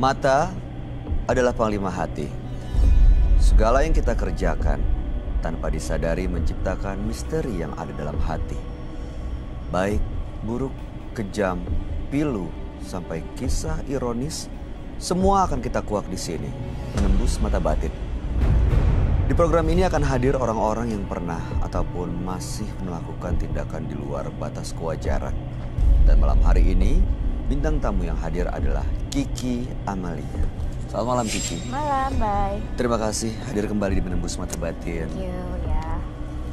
Mata adalah panglima hati. Segala yang kita kerjakan tanpa disadari menciptakan misteri yang ada dalam hati. Baik, buruk, kejam, pilu, sampai kisah ironis, semua akan kita kuak di sini, menembus mata batin. Di program ini akan hadir orang-orang yang pernah ataupun masih melakukan tindakan di luar batas kewajaran. Dan malam hari ini, bintang tamu yang hadir adalah Kiki Amalia. Selamat malam Kiki. Malam, bye. Terima kasih hadir kembali di Menembus Mata Batin. Thank you, ya.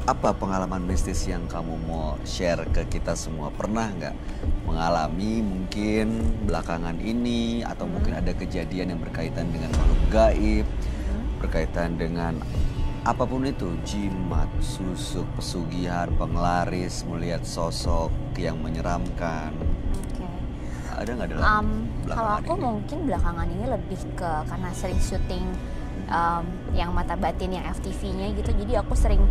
Apa pengalaman mistis yang kamu mau share ke kita semua? Pernah nggak mengalami mungkin belakangan ini atau mungkin ada kejadian yang berkaitan dengan makhluk gaib, berkaitan dengan apapun itu, jimat, susuk, pesugihan, penglaris, melihat sosok yang menyeramkan? Oke. Ada nggak dalam Kalau aku ini? mungkin belakangan ini lebih ke karena sering syuting yang Mata Batin, yang FTV-nya gitu. Jadi aku sering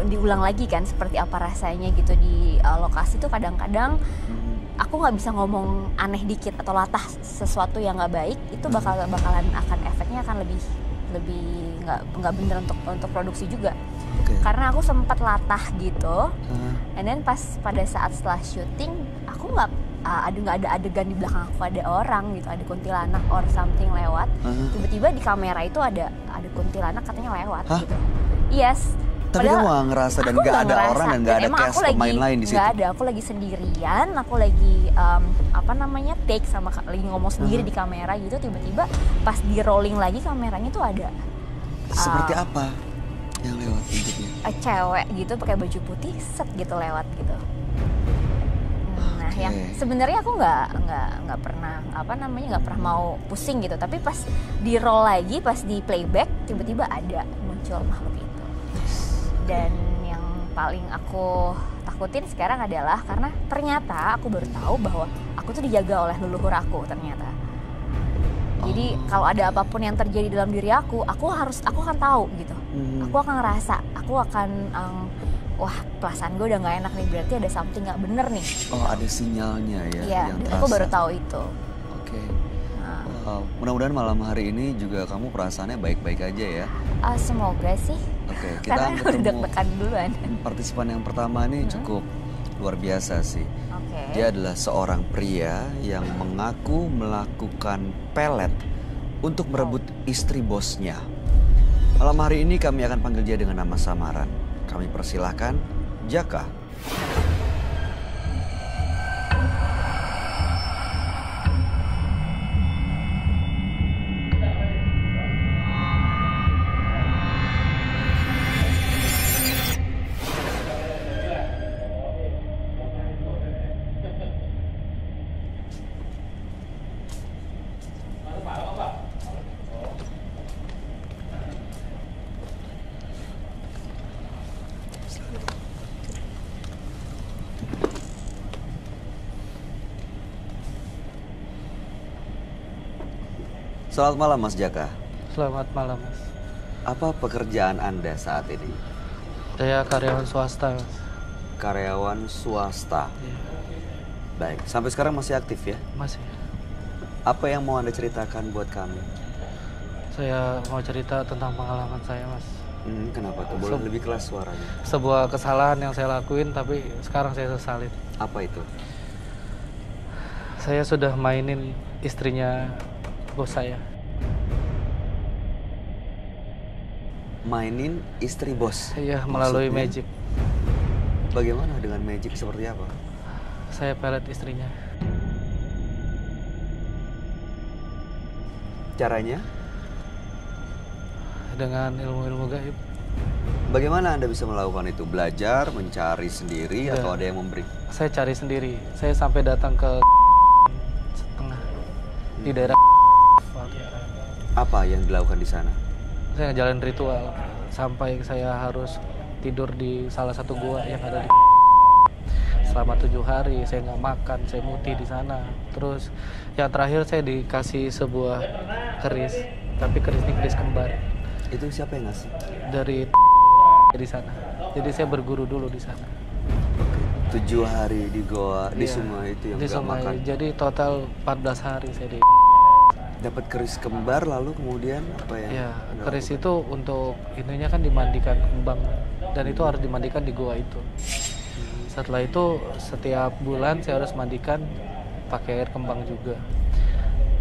diulang lagi kan seperti apa rasanya gitu di lokasi tuh kadang-kadang aku nggak bisa ngomong aneh dikit atau latah sesuatu yang nggak baik itu bakalan akan efeknya akan lebih nggak bener untuk produksi juga. Okay. Karena aku sempat latah gitu, and then pada saat setelah syuting aku nggak ada adegan di belakang aku ada orang gitu, ada kuntilanak or something lewat. Tiba-tiba di kamera itu ada kuntilanak katanya lewat gitu. Yes. Tapi kamu nggak ngerasa dan nggak ada orang dan nggak ada cast pemain lain di situ? Nggak ada, aku lagi sendirian, aku lagi take sama lagi ngomong sendiri di kamera gitu. Tiba-tiba pas di rolling lagi kameranya tuh ada. Seperti apa yang lewat bentuknya? Cewek gitu pakai baju putih set gitu lewat gitu. Nah, yang sebenarnya aku nggak pernah nggak pernah mau pusing gitu. Tapi pas di roll lagi, pas di playback tiba-tiba ada muncul makhluk itu. Dan yang paling aku takutin sekarang adalah karena ternyata aku baru tahu bahwa aku tuh dijaga oleh leluhur aku ternyata. Jadi kalau ada apapun yang terjadi dalam diri aku akan tahu gitu. Aku akan ngerasa, aku akan wah perasaan gue udah nggak enak nih, berarti ada something nggak bener nih. Oh, ada sinyalnya ya? Iya, yang dan terasa. aku baru tahu itu. Oke. Mudah-mudahan malam hari ini juga kamu perasaannya baik-baik aja ya. Semoga sih. Oke, kita Karena udah ketemu deg-degan duluan. partisipan yang pertama nih cukup luar biasa sih. Oke. Dia adalah seorang pria yang mengaku melakukan pelet untuk merebut istri bosnya. Malam hari ini kami akan panggil dia dengan nama samaran. Kami persilahkan Jaka. Selamat malam Mas Jaka. Selamat malam, Mas. Apa pekerjaan Anda saat ini? Saya karyawan swasta, Mas. Karyawan swasta. Iya, Baik, sampai sekarang masih aktif ya? Mas. Apa yang mau Anda ceritakan buat kami? Saya mau cerita tentang pengalaman saya, Mas. Kenapa tuh? Boleh lebih keras suaranya? Sebuah kesalahan yang saya lakuin, tapi sekarang saya sesalin. Apa itu? Saya sudah mainin istrinya bos saya. Mainin istri bos? Iya, melalui Maksudnya? magic. Bagaimana dengan magic seperti apa? Saya pelet istrinya. Caranya? Dengan ilmu-ilmu gaib. Bagaimana Anda bisa melakukan itu? Belajar, mencari sendiri, Enggak. atau ada yang memberi? Saya cari sendiri. Saya sampai datang ke setengah di daerah. Apa yang dilakukan di sana? Saya ngejalanin ritual sampai saya harus tidur di salah satu gua yang ada di selama 7 hari. Saya nggak makan, saya mutih di sana. Terus yang terakhir saya dikasih sebuah keris, tapi keris ini keris kembar Itu siapa yang ngasih? dari di sana. Jadi saya berguru dulu di sana. 7 hari di goa, di Iya, sungai itu yang di nggak sungai. makan. Jadi total 14 hari saya di dapat keris kembar lalu kemudian apa ya? Ya, keris itu untuk ininya kan dimandikan kembang dan itu harus dimandikan di gua itu. Setelah itu setiap bulan saya harus mandikan pakai air kembang juga.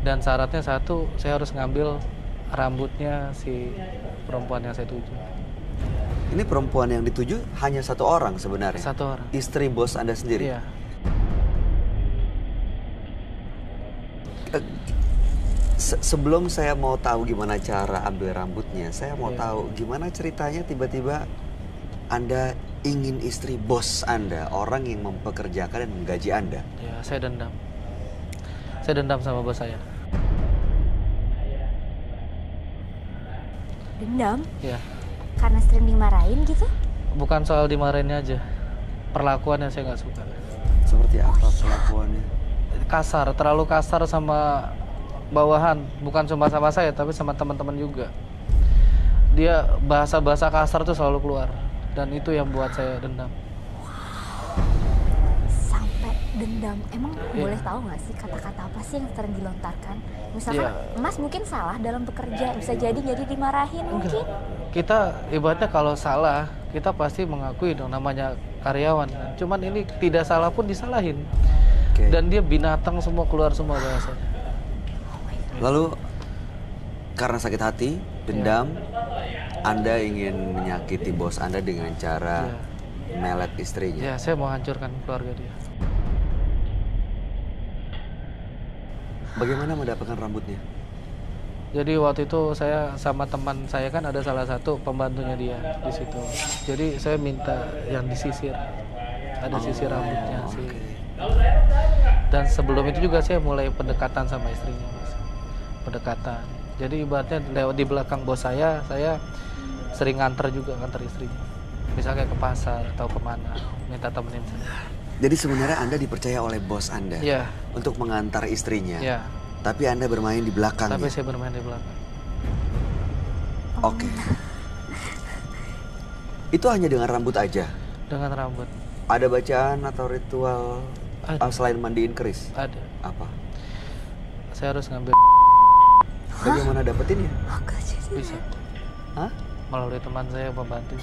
Dan syaratnya satu, saya harus ngambil rambutnya si perempuan yang saya tuju. Ini perempuan yang dituju hanya satu orang sebenarnya? Satu orang. Istri bos Anda sendiri? Iya. Sebelum saya mau tahu gimana cara ambil rambutnya, saya mau tahu gimana ceritanya tiba-tiba Anda ingin istri bos Anda, orang yang mempekerjakan dan menggaji Anda. Ya, saya dendam. Saya dendam sama bos saya. Dendam? Ya. Karena sering dimarahin gitu? Bukan soal dimarahinnya aja. Perlakuannya saya nggak suka. Seperti apa perlakuannya? Kasar, terlalu kasar sama bawahan, bukan cuma sama saya tapi sama teman-teman juga. Dia bahasa-bahasa kasar tuh selalu keluar dan itu yang buat saya dendam. Sampai dendam. Emang boleh tahu nggak sih kata-kata apa sih yang sering dilontarkan? Misalkan Mas mungkin salah dalam bekerja, bisa jadi dimarahin mungkin. Kita ibaratnya kalau salah, kita pasti mengakui dong namanya karyawan. Cuman ini tidak salah pun disalahin. Dan dia binatang semua keluar semua bahasanya. Lalu karena sakit hati, dendam, Anda ingin menyakiti bos Anda dengan cara melet istrinya. Ya, saya mau hancurkan keluarga dia. Bagaimana mendapatkan rambutnya? Jadi waktu itu saya sama teman saya kan ada salah satu pembantunya dia di situ. Jadi saya minta yang disisir, ada sisir rambutnya sih. Dan sebelum itu juga saya mulai pendekatan sama istrinya, Mas. Pendekatan. Jadi ibaratnya lewat di belakang bos saya sering nganter istrinya. Misalnya ke pasar atau kemana, minta temenin saya. Jadi sebenarnya Anda dipercaya oleh bos Anda untuk mengantar istrinya. Iya. Tapi Anda bermain di belakangnya. Tapi saya bermain di belakang. Oke. Itu hanya dengan rambut aja? Dengan rambut. Ada bacaan atau ritual selain mandiin keris? Ada. Apa? Saya harus ngambil. Bagaimana dapetinnya? Bisa. Hah? Melalui teman saya yang pembantu.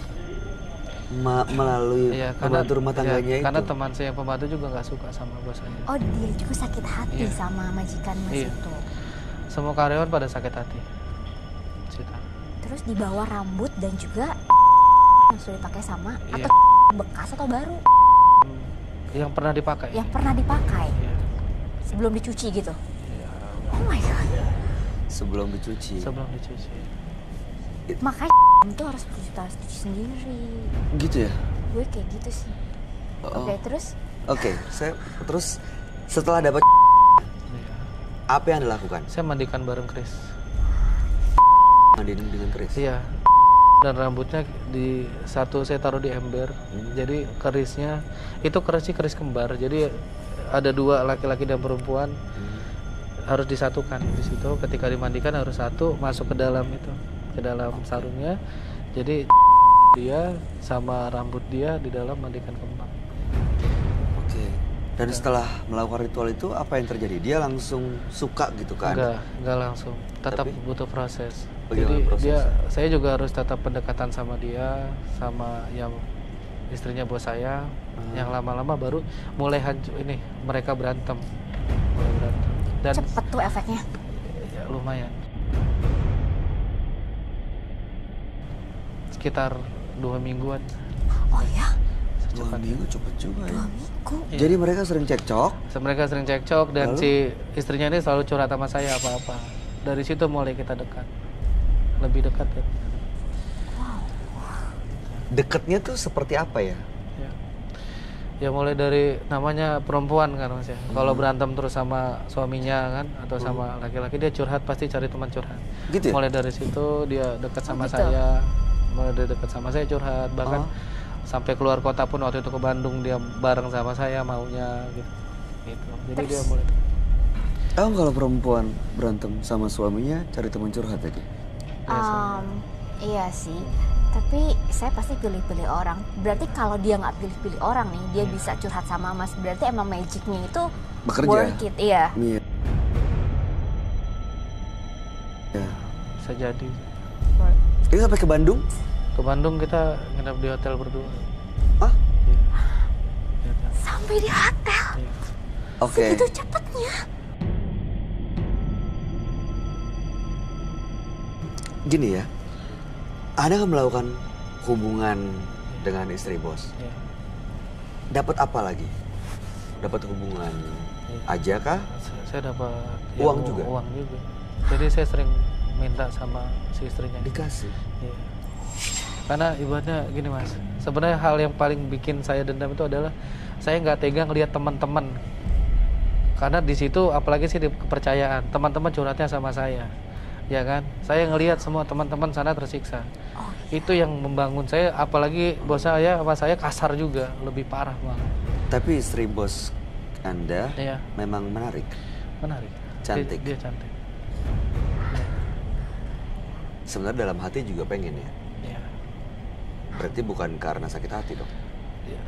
Melalui pembantu rumah tangganya itu? Karena teman saya yang pembantu juga nggak suka sama bos saya. Oh, dia juga sakit hati sama majikan Mas itu. Semua karyawan pada sakit hati. Terus dibawa rambut dan juga yang sudah dipakai sama atau bekas atau baru? Yang pernah dipakai. Yang pernah dipakai. Sebelum dicuci gitu. Oh my god. Sebelum dicuci. Sebelum dicuci. Makanya itu harus cuci sendiri. Gitu ya? Gue kayak gitu sih. Oke, terus? Oke, saya terus setelah dapat apa yang Anda lakukan? Saya mandikan bareng keris. Mandiin dengan keris? Iya. Dan rambutnya di satu saya taruh di ember. Jadi kerisnya itu keris kembar. Jadi ada dua laki-laki dan perempuan harus disatukan di situ. Ketika dimandikan harus satu masuk ke dalam itu, ke dalam sarungnya. Jadi dia sama rambut dia di dalam mandikan kembang. Oke. Dan setelah melakukan ritual itu apa yang terjadi? Dia langsung suka gitu kan? Enggak langsung. Tetap butuh proses. Bagaimana Jadi prosesnya? saya juga harus tetap pendekatan sama dia, sama yang istrinya bos saya. Yang lama-lama baru mulai mereka berantem. Dan cepet tuh efeknya? Ya, lumayan. Sekitar 2 mingguan. Oh ya? 2 minggu cepet juga ya. 2 minggu? Jadi mereka sering cekcok? Mereka sering cekcok dan si istrinya ini selalu curhat sama saya apa-apa. Dari situ mulai kita dekat. Lebih dekat ya. Wow. Deketnya tuh seperti apa ya? Ya mulai dari namanya perempuan kan Mas ya. Kalau berantem terus sama suaminya kan atau sama laki-laki dia curhat pasti cari teman curhat. Gitu ya? Mulai dari situ dia dekat sama gitu? saya. Mulai dari dekat sama saya curhat bahkan sampai keluar kota pun waktu itu ke Bandung dia bareng sama saya maunya gitu. Jadi dia mulai. Kalau perempuan berantem sama suaminya cari teman curhat tadi? Iya sih. Tapi saya pasti pilih-pilih orang. Berarti kalau dia nggak pilih-pilih orang nih, dia bisa curhat sama Mas. Berarti emang magicnya itu bekerja. work it, iya. Ya. Bisa jadi. Ini sampai ke Bandung? Ke Bandung kita nginep di hotel berdua. Hah? Iya. Di hotel. Sampai di hotel. Iya. Oke. Segitu cepatnya. Gini ya, Anda kan melakukan hubungan dengan istri bos. Iya. Dapat apa lagi? Dapat hubungan aja kah? Saya dapat Uang juga? Uang juga. Jadi saya sering minta sama si istrinya. Dikasih. Iya. Karena ibaratnya gini mas, sebenarnya hal yang paling bikin saya dendam itu adalah saya nggak tega ngelihat teman-teman. Karena di situ apalagi sih di kepercayaan, teman-teman curhatnya sama saya, ya kan? Saya ngelihat semua teman-teman sana tersiksa. Itu yang membangun saya, apalagi bos saya sama saya kasar juga, lebih parah malah. Tapi istri bos Anda Iya. memang menarik. Menarik. Cantik. Dia cantik. Sebenarnya dalam hati juga pengen ya. Iya. Berarti bukan karena sakit hati dong. Ya,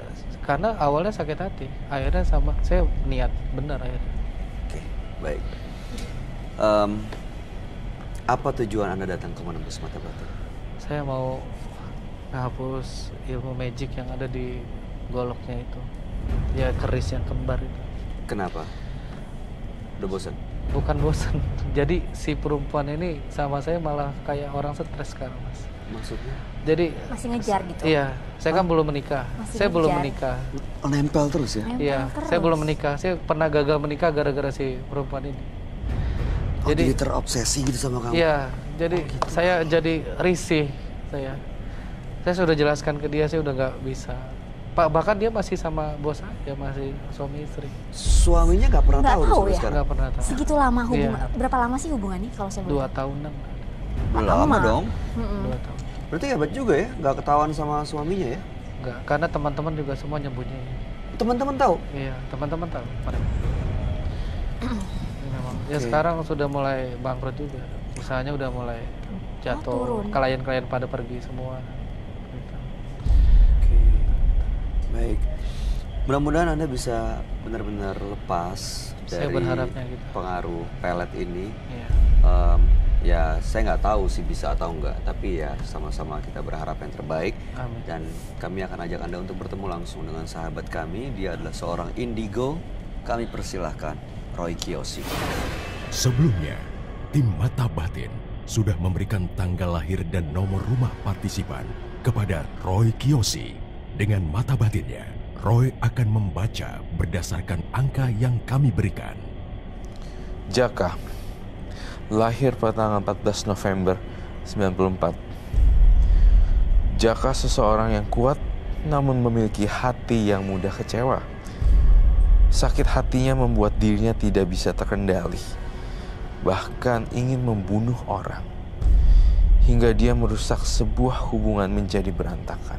karena awalnya sakit hati, akhirnya sama saya niat benar akhirnya. Oke, baik. Apa tujuan Anda datang ke Menembus Mata Batin? Saya mau ngapus ilmu magic yang ada di goloknya itu, ya keris yang kembar itu. Kenapa? Udah bosan? Bukan bosan, jadi si perempuan ini sama saya malah kayak orang stres sekarang mas. Maksudnya? Jadi Masih ngejar gitu. iya, saya kan belum menikah. Masih Saya belum ngejar. menikah. Nempel terus ya? Nempel Iya, terus. saya belum menikah. Saya pernah gagal menikah gara-gara si perempuan ini. Jadi terobsesi gitu sama kamu? Iya, jadi saya jadi risih saya. Saya sudah jelaskan ke dia, saya udah nggak bisa. Pak, bahkan dia masih sama bos saya, masih suami istri. Suaminya nggak pernah Nggak tahu, tahu sampai ya? sekarang? Nggak pernah tahu. Segitu lama hubungan. Iya. Berapa lama sih hubungannya kalau saya 2 boleh? tahunan. Lama dong. 2 tahun. Berarti hebat juga ya, nggak ketahuan sama suaminya ya? Enggak, karena teman-teman juga semua nyembunyiin. Teman-teman tahu? Iya, teman-teman tahu. Ini memang. Ya Oke. sekarang sudah mulai bangkrut juga. Usahanya udah mulai jatuh. turun. Klien-klien pada pergi semua. Gitu. Oke, baik. Mudah-mudahan Anda bisa benar-benar lepas Saya dari berharapnya gitu. pengaruh pelet ini. Iya. Ya, saya nggak tahu sih bisa atau enggak, tapi ya sama-sama kita berharap yang terbaik. Amin. Dan kami akan ajak Anda untuk bertemu langsung dengan sahabat kami. Dia adalah seorang indigo. Kami persilahkan Roy Kiyoshi. Sebelumnya, tim Mata Batin sudah memberikan tanggal lahir dan nomor rumah partisipan kepada Roy Kiyoshi. Dengan mata batinnya, Roy akan membaca berdasarkan angka yang kami berikan. Jaka, lahir pada tanggal 14 November 94. Jaka seseorang yang kuat namun memiliki hati yang mudah kecewa. Sakit hatinya membuat dirinya tidak bisa terkendali, bahkan ingin membunuh orang, hingga dia merusak sebuah hubungan menjadi berantakan.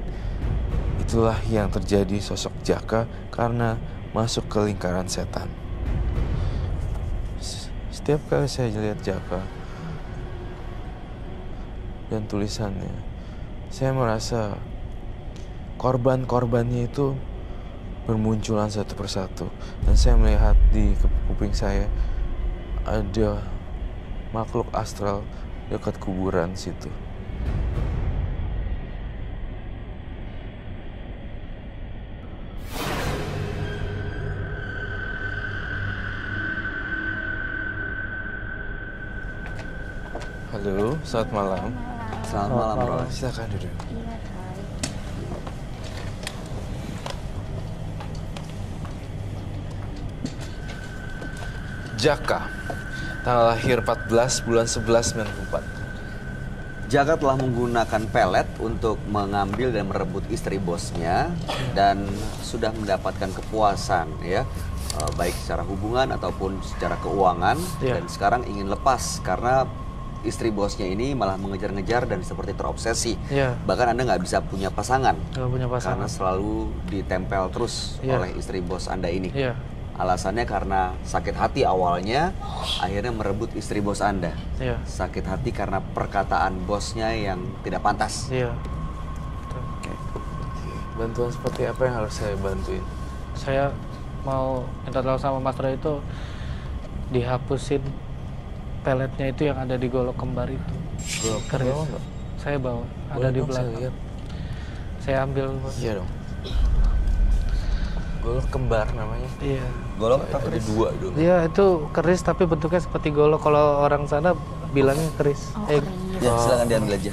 Itulah yang terjadi sosok Jaka karena masuk ke lingkaran setan. Setiap kali saya lihat Jaka dan tulisannya, saya merasa korban-korbannya itu bermunculan satu persatu. Dan saya melihat di kuping saya ada makhluk astral dekat kuburan situ. Halo, selamat malam. Selamat malam, Roy. Silakan duduk. Iya, Roy. Jaka, tanggal lahir 14 bulan 11 94. Jaka telah menggunakan pelet untuk mengambil dan merebut istri bosnya dan sudah mendapatkan kepuasan ya, baik secara hubungan ataupun secara keuangan. Iya. Dan sekarang ingin lepas karena istri bosnya ini malah mengejar-ngejar dan seperti terobsesi. Iya. Bahkan Anda nggak bisa punya pasangan Kalau punya karena pasangan. selalu ditempel terus Iya. oleh istri bos Anda ini. Iya. Alasannya karena sakit hati awalnya, akhirnya merebut istri bos Anda. Iya. Sakit hati karena perkataan bosnya yang tidak pantas. Iya. Bantuan seperti apa yang harus saya bantuin? Saya mau minta tolong sama Mas Roy itu dihapusin peletnya itu yang ada di golok kembar itu. Golok Keris. bawa nggak? Saya bawa, ada Boleh di dong saya belakang. lihat. Saya ambil. Pak. Iya dong. Golok kembar namanya. Iya. Golok atau Ada keris? dua dulu. Dia itu keris tapi bentuknya seperti golok. Kalau orang sana bilangnya keris. Oh, keris. Ya, silakan diambil aja.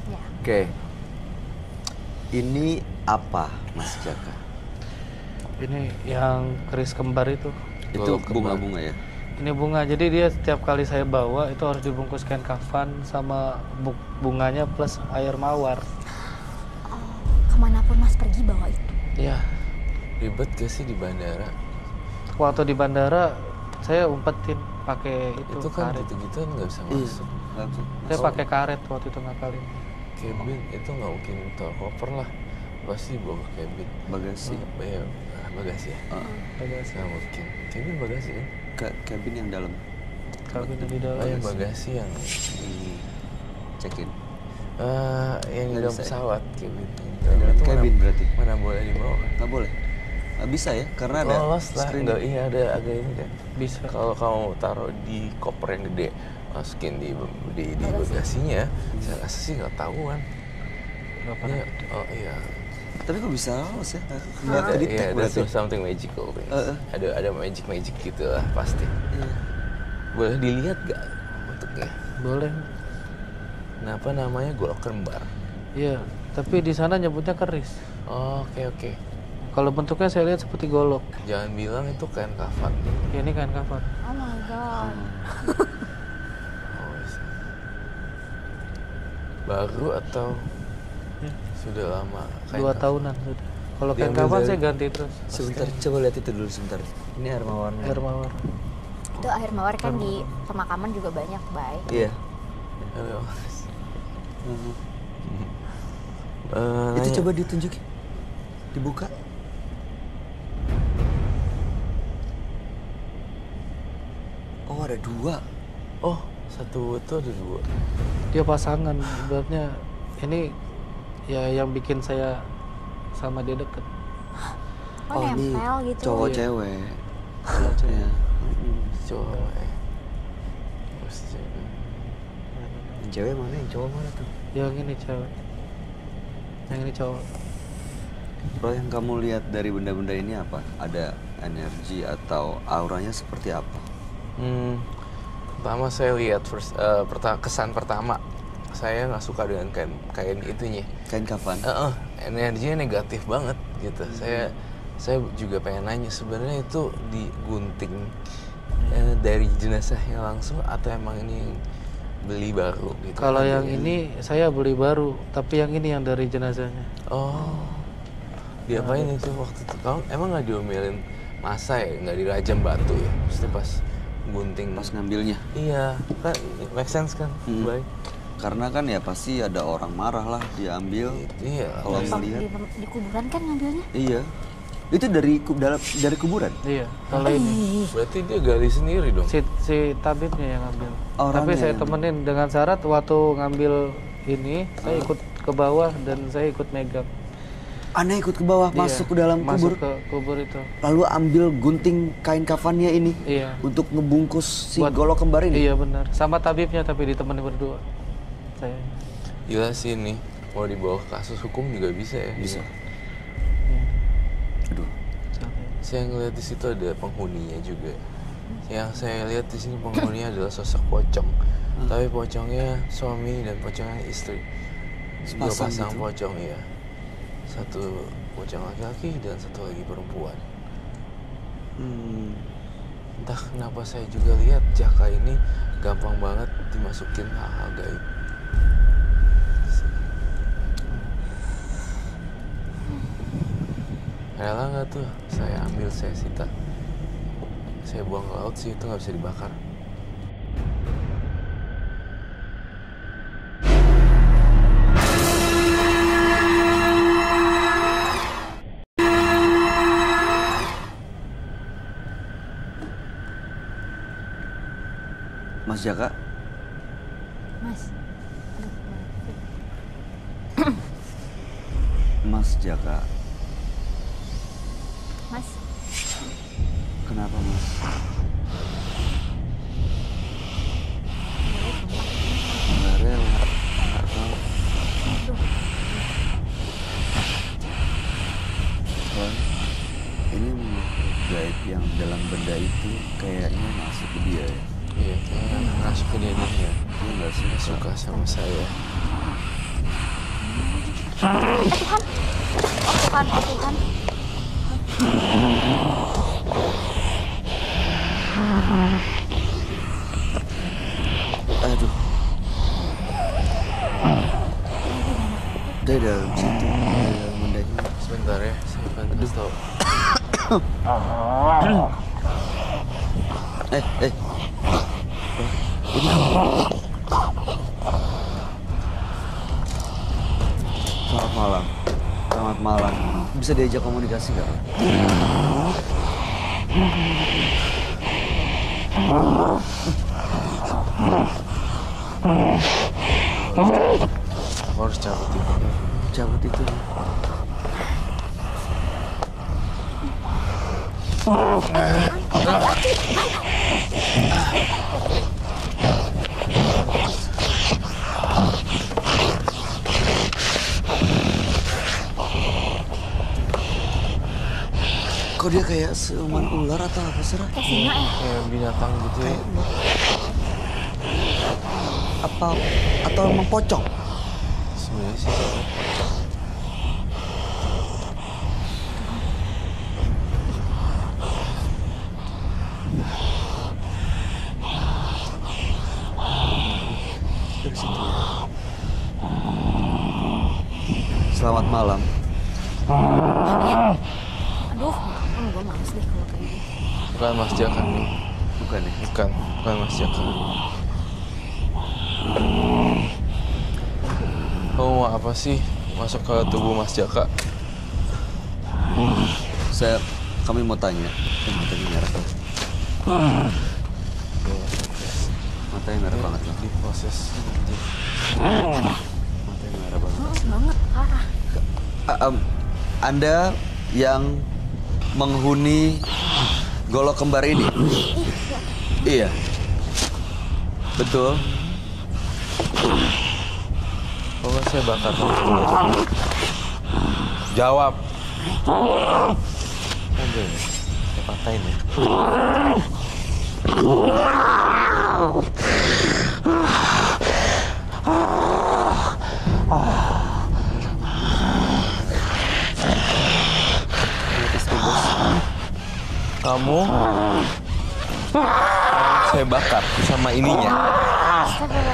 Ya. Oke. Ini apa, Mas Jaka? Ini yang keris kembar itu. Itu Golok kembar. bunga-bunga ya? Ini bunga. Jadi dia setiap kali saya bawa itu harus dibungkus kain kafan sama bunganya plus air mawar. Oh, kemanapun Mas pergi bawa itu. Iya. Ribet gak sih di bandara? Waktu di bandara saya umpetin pakai itu, Itu kan karet. gitu-gitu kan nggak bisa Iya. masuk. Langsung. Saya pakai karet waktu itu ngakalin. Cabin itu nggak mungkin taruh koper lah. Pasti bawa ke cabin. Bagasi. Iya, bagasi ya. Bagasi. Nggak mungkin. Cabin bagasi kan? Cabin yang dalam. Kabin di dalam. Oh yang bagasi yang Di check-in. yang di Nggak dalam bisa ya? pesawat cabin. Dalam Itu cabin mana, berarti? mana boleh dibawa kan? Nggak boleh. Nggak bisa ya? Karena ada Lolos lah. screen. Nggak, iya ada agak ini kan. Bisa. Kalau kamu taruh di koper yang gede, masukin di bagasinya, saya rasa sih nggak tahuan. Nggak pernah. Iya, oh iya. Tapi kok bisa lolos ya? Nggak Ada, kedetek iya, berarti. there's something magical. Yes. Ada magic gitu lah pasti. Iya. Boleh dilihat gak bentuknya? Boleh. Kenapa namanya golok kembar? Iya. Tapi di sana nyebutnya keris. Oh, oke. Kalau bentuknya saya lihat seperti golok. Jangan bilang itu kain kafan. Ya, ini kain kafan. Oh my god. Oh, iya. Baru atau Ya. sudah lama? Kain 2 kafan? tahunan sudah. Kalau kain Diambil kafan dari- saya ganti terus. Sebentar, coba lihat itu dulu sebentar. Ini air mawarnya. Air mawar. Itu air mawar kan di pemakaman juga banyak, baik. Iya. Halo, Mas. Itu Nanya. coba ditunjukin. Dibuka. Oh, ada 2. Oh, satu itu ada 2. Dia pasangan. Ibaratnya ini ya yang bikin saya sama dia deket. Oh, ini nempel gitu. cowok Iya. cewek. Kalau cewek. Iya. Cowok. Terus cewek. Yang cewek mana, yang cowok mana tuh? Yang ini cewek. Yang ini cowok. Roy, yang kamu lihat dari benda-benda ini apa? Ada energi atau auranya seperti apa? Pertama saya lihat kesan pertama saya nggak suka dengan kain itunya. Kain kafan. Energinya negatif banget gitu. Saya juga pengen nanya sebenarnya itu digunting dari jenazahnya langsung atau emang ini beli baru gitu? Kalau Ada yang ini saya beli baru, tapi yang ini yang dari jenazahnya. Oh, diapain itu waktu itu? Kamu emang nggak diomelin masa ya, nggak dirajam batu ya? Mesti pas gunting. Pas ngambilnya. Iya, kan make sense kan? Baik. Karena kan ya pasti ada orang marah lah diambil. Iya. Kalau Di, melihat. di kuburan kan ngambilnya. Iya. Itu dari kuburan. Iya, kalau ini Berarti dia gali sendiri dong. si tabibnya yang ngambil. Orangnya Tapi saya yang- temenin dengan syarat waktu ngambil ini saya ikut ke bawah dan saya ikut megang. Aneh ikut ke bawah, Iya, masuk ke dalam kubur. Masuk ke kubur itu. Lalu ambil gunting kain kafannya ini Iya. untuk ngebungkus si Buat- golok kembar ini. Iya benar. Sama tabibnya tapi ditemenin berdua. Saya. Gila sih ini. Mau dibawa ke kasus hukum juga bisa ya? Bisa. Iya. Aduh. Saya ngeliat di situ ada penghuninya juga. Yang saya lihat di sini penghuninya adalah sosok pocong. Tapi pocongnya suami dan pocongnya istri. Dua Sepasang pasang gitu? pocong ya. Satu pocong laki-laki dan satu lagi perempuan. Entah kenapa saya juga lihat Jaka ini gampang banget dimasukin hal-hal gaib. Rela nggak tuh saya ambil, saya sita, saya buang ke laut sih, itu nggak bisa dibakar. Mas Jaka, Mas. Aduh, Mas Jaka. Mas, Kenapa, Mas? Nggak rela, nggak tahu. Bang, ini makhluk gaib yang dalam benda itu kayaknya masuk ke dia ya. Iya, kayaknya masuk ke dia nih ya. Dia nggak Suka sama saya. Tuhan. Oh Tuhan. Aduh. Dia dalam situ, dalam bendanya. Sebentar ya, saya akan kasih tahu. Ini selamat malam. Selamat malam. Bisa diajak komunikasi nggak? Aku harus cabut itu. Cabut itu. Kok dia kayak siluman ular atau apa sih? Kayak singa ya? Kayak binatang gitu ya. Atau emang pocong? Sebenarnya sih pocong. Dari situ. Selamat malam. Aduh, gue males deh kalau kayak gitu. Bukan Mas Jaka nih. Bukan ya? Bukan Mas Jaka. Kamu mau apa sih masuk ke tubuh Mas Jaka? Kami mau tanya. Matanya merah. Matanya merah banget loh. Diproses. Matanya merah banget. Banget, parah. Anda yang menghuni golok kembar ini? Iya. Betul. Pokoknya saya bakar kamu. Jawab. Ada ya? Saya patahin ya. Kamu saya bakar sama ininya.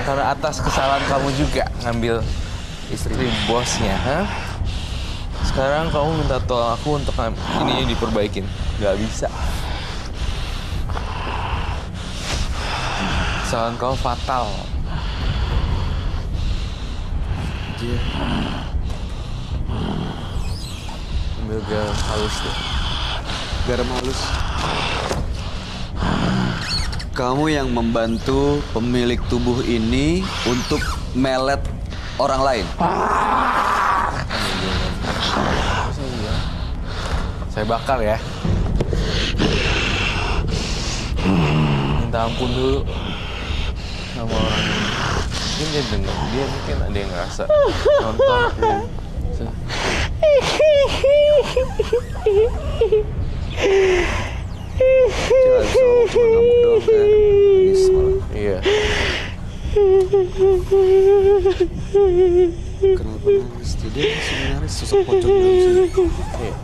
Karena atas kesalahan kamu juga ngambil istri bosnya, ha? Sekarang kamu minta tolong aku untuk ininya diperbaikin. Gak bisa. Kesalahan kamu fatal. Dia Ambil garam halus deh. garam halus. Kamu yang membantu pemilik tubuh ini untuk melet orang lain. Saya bakar ya. Minta ampun dulu sama orang ini. Mungkin dia dengar, dia mungkin ada yang ngerasa nonton. Coba cuma ngamuk doang kan. Nangis malah. Iya. Kenapa nangis? Dia sebenarnya sosok pocong dalam sini. Iya.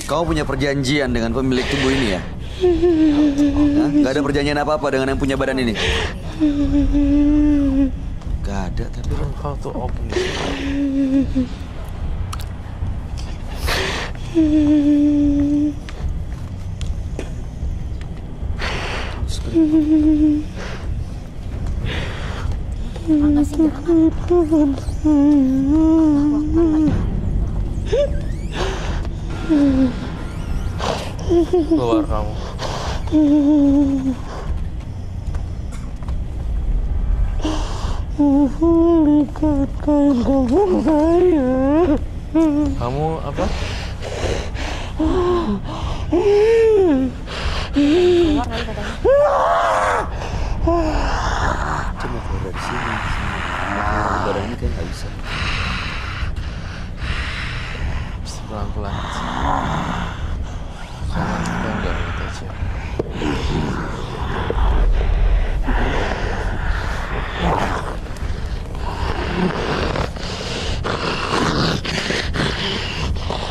Kamu punya perjanjian dengan pemilik tubuh ini ya? Hah? Gak ada perjanjian apa-apa dengan yang punya badan ini? Gak ada, tapi lo How to open this? Jangan sih, jangan. Keluar kamu. Kamu apa? Keluar kali katanya. Coba keluar dari sini. Keluar badan ini kayak nggak bisa. Pelan-pelan. Jangan kita nggak gitu aja.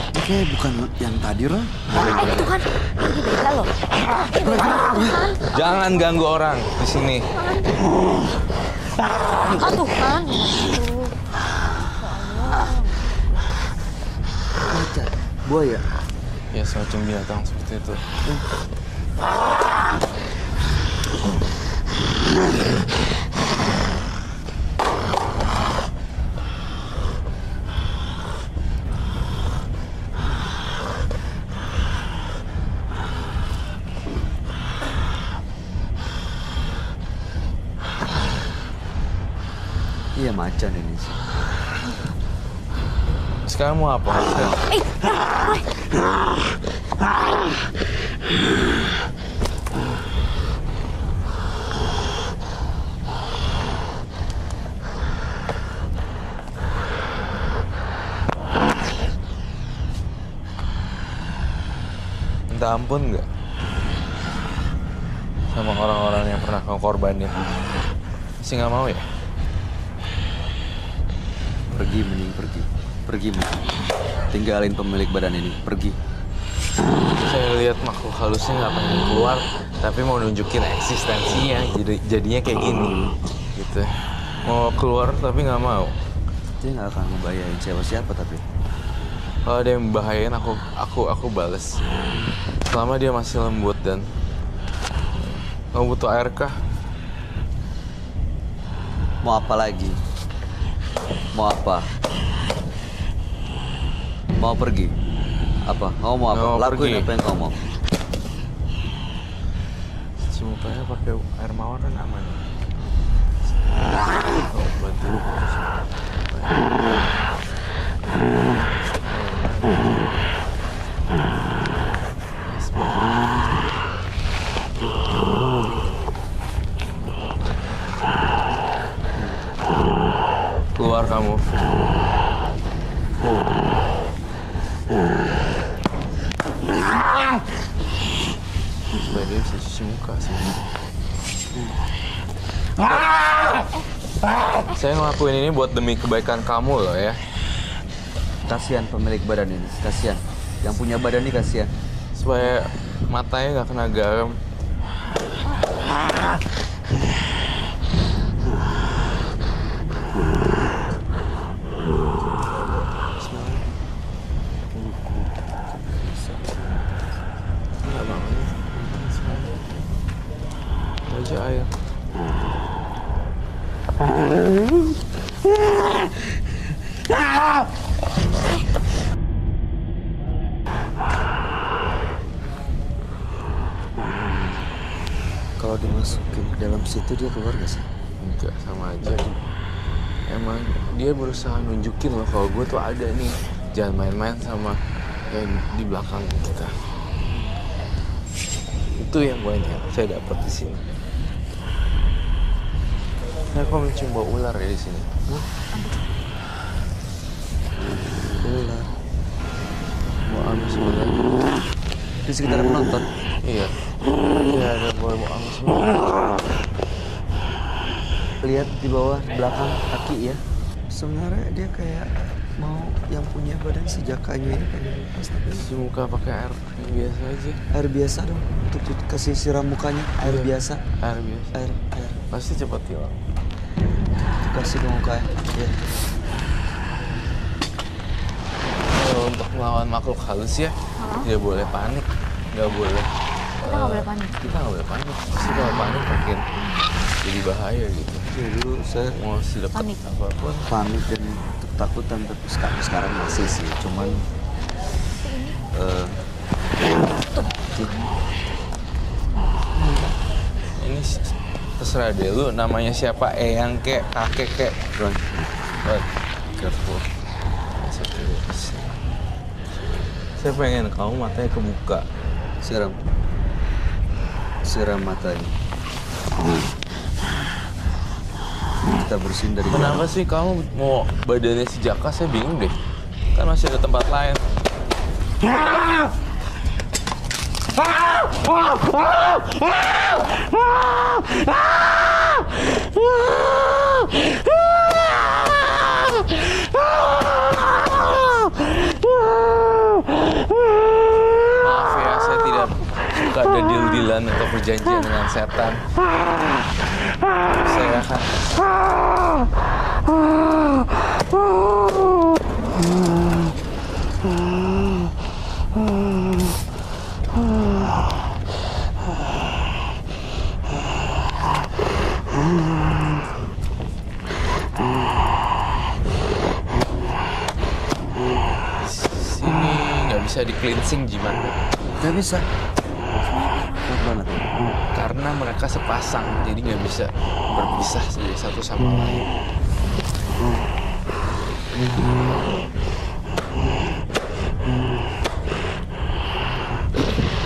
Ini kayak bukan yang tadi, Ron. Itu kan, ini beda loh. Ini beda kan. Jangan ganggu orang di sini. Aduh kan. Macan, buaya. Ya semacam binatang seperti itu. Iya, macan ini sih. Sekarang mau apa? Minta ampun nggak sama orang-orang yang pernah kau korbanin? Masih nggak mau ya? Pergi, mending pergi. Pergi, mending. Tinggalin pemilik badan ini. Pergi. Saya lihat makhluk halusnya nggak pengen keluar, tapi mau nunjukin eksistensinya. Jadinya kayak gini, gitu. Mau keluar tapi nggak mau. Dia nggak akan ngebayain siapa-siapa tapi. Kalau ada yang membahayain, aku bales. Selama dia masih lembut dan kamu butuh air kah? Mau apa lagi? Mau apa? Mau pergi? Apa? Kau mau apa? Mau Lakuin pergi. apa yang kau mau. Cuci mukanya pakai air mawar kan aman. Oh, bantu. Keluar kamu. Supaya dia bisa cuci muka sih. Saya ngelakuin ini buat demi kebaikan kamu loh ya. Kasihan pemilik badan ini. Kasihan. Yang punya badan ini kasihan. Supaya matanya nggak kena garam. Enggak banget. Aja air. Kalau dimasukin ke dalam situ dia keluar gak sih? Enggak, sama aja. Emang dia berusaha nunjukin loh kalau gue tuh ada nih. Jangan main-main sama yang di belakang kita. Itu yang banyak saya dapat di sini. Saya kok mencium bau ular ya di sini. Ular. Bau amis ular. Di sekitar penonton. Iya. Iya ada bau amis ular. Lihat di bawah belakang kaki ya. Sebenarnya dia kayak mau yang punya badan sejakanya ini pengen lepas tapi Cuci muka pakai air yang biasa aja. air biasa dong untuk kasih siram mukanya air Iya. biasa Air biasa. air Pasti cepat hilang. kasih ke muka ya. Kalau untuk melawan makhluk halus ya, nggak boleh panik, nggak boleh. Kita nggak boleh panik. Kita nggak boleh panik. Pasti kalau panik makin jadi bahaya gitu. Ya, dulu saya Mau sedekat Panik. apapun. panik dan ketakutan tapi sekarang masih sih cuman Ini Terserah deh lu namanya siapa, eyang kek, kakek kek. Roy, But careful. Saya pengen kamu matanya kebuka. siram. Siram matanya. Kita bersihin dari Kenapa sih kamu mau badannya si Jaka? Saya bingung deh. Kan masih ada tempat lain. Maaf ya, saya tidak suka ada deal-dealan atau perjanjian dengan setan. Saya akan sini nggak bisa di cleansing gimana? Gak bisa. Kenapa? Karena mereka sepasang, jadi nggak bisa berpisah satu sama lain.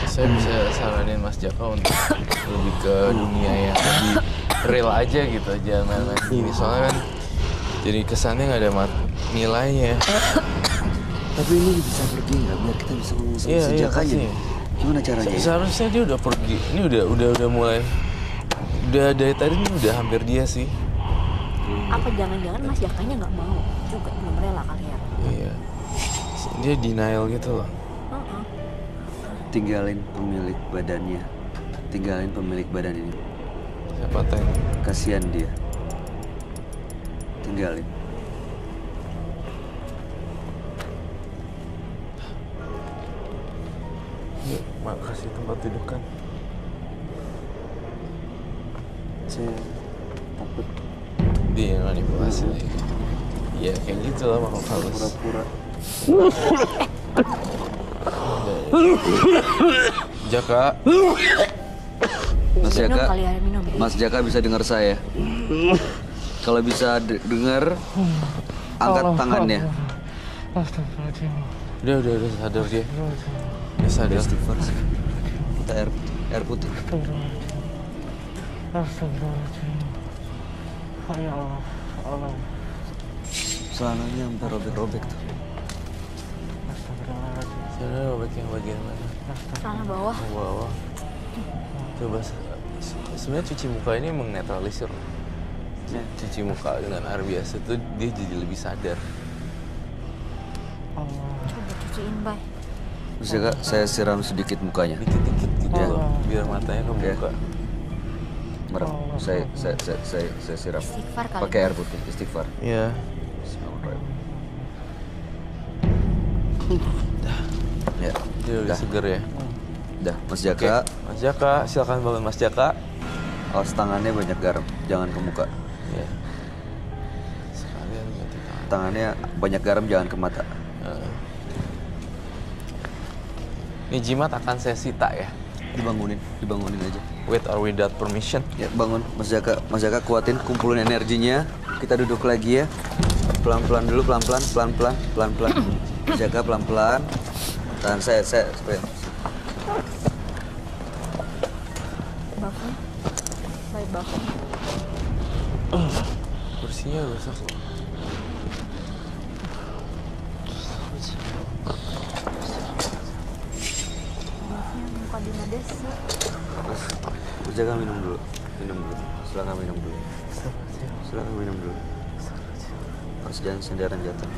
Saya bisa saranin Mas Jaka untuk lebih ke dunia yang lebih real aja gitu, jangan main-main gini. Soalnya kan jadi kesannya nggak ada nilainya. Tapi ini bisa pergi nggak biar kita bisa ngomong sama Iya, sejak aja. pastinya. Gimana caranya? Seharusnya dia udah pergi. Ini udah mulai. Udah dari tadi ini udah hampir dia sih. Apa jangan-jangan Mas Jakanya nggak mau juga, belum rela kali ya? Iya. Dia denial gitu loh. Tinggalin pemilik badannya. Tinggalin pemilik badan ini. Siapa tahu. Kasihan dia. Tinggalin. Yuk, makasih tempat duduk kan. Saya takut Dia yang manipulasi lagi. Iya kayak gitu lah makhluk halus. pura-pura. Jaka. Mas Minum Jaka, kali ya, minum. Mas Jaka bisa dengar saya. Kalau bisa dengar, angkat tangannya. Udah sadar dia. Dia sadar. Istighfar. Kita air putih. Ya Allah. Celananya sampai robek-robek tuh. Sana robek yang bagian mana? Sana bawah. Ke bawah. Coba sebenarnya cuci muka ini mengeneralisir. Ya. Cuci muka dengan air biasa tuh dia jadi lebih sadar. Coba cuciin, Bay. Mas Jaka, saya siram sedikit mukanya. Dikit-dikit gitu Ya. loh, biar matanya kebuka. Merem. Saya siram. Istighfar kali. Pakai air putih. Istighfar. Iya. Bismillahirrahmanirrahim. Ya. Dia udah Dah. seger ya. Dah, Mas Oke, Jaka. Mas Jaka, silakan bangun Mas Jaka. Awas tangannya banyak garam, jangan ke muka. Ya. Sekalian ganti tangan. Tangannya banyak garam, jangan ke mata. Ini jimat akan saya sita ya. Dibangunin aja. With or without permission. Ya, bangun, Mas Jaka kuatin, kumpulin energinya. Kita duduk lagi ya. Pelan-pelan dulu, pelan-pelan. Mas Jaka pelan-pelan. Tahan saya supaya. Bakun. Bay, bakun. Kursinya rusak loh. Muka dinades. Terus, Mas Jaka minum dulu. Silakan minum dulu. Mas jangan sendaran jatuh.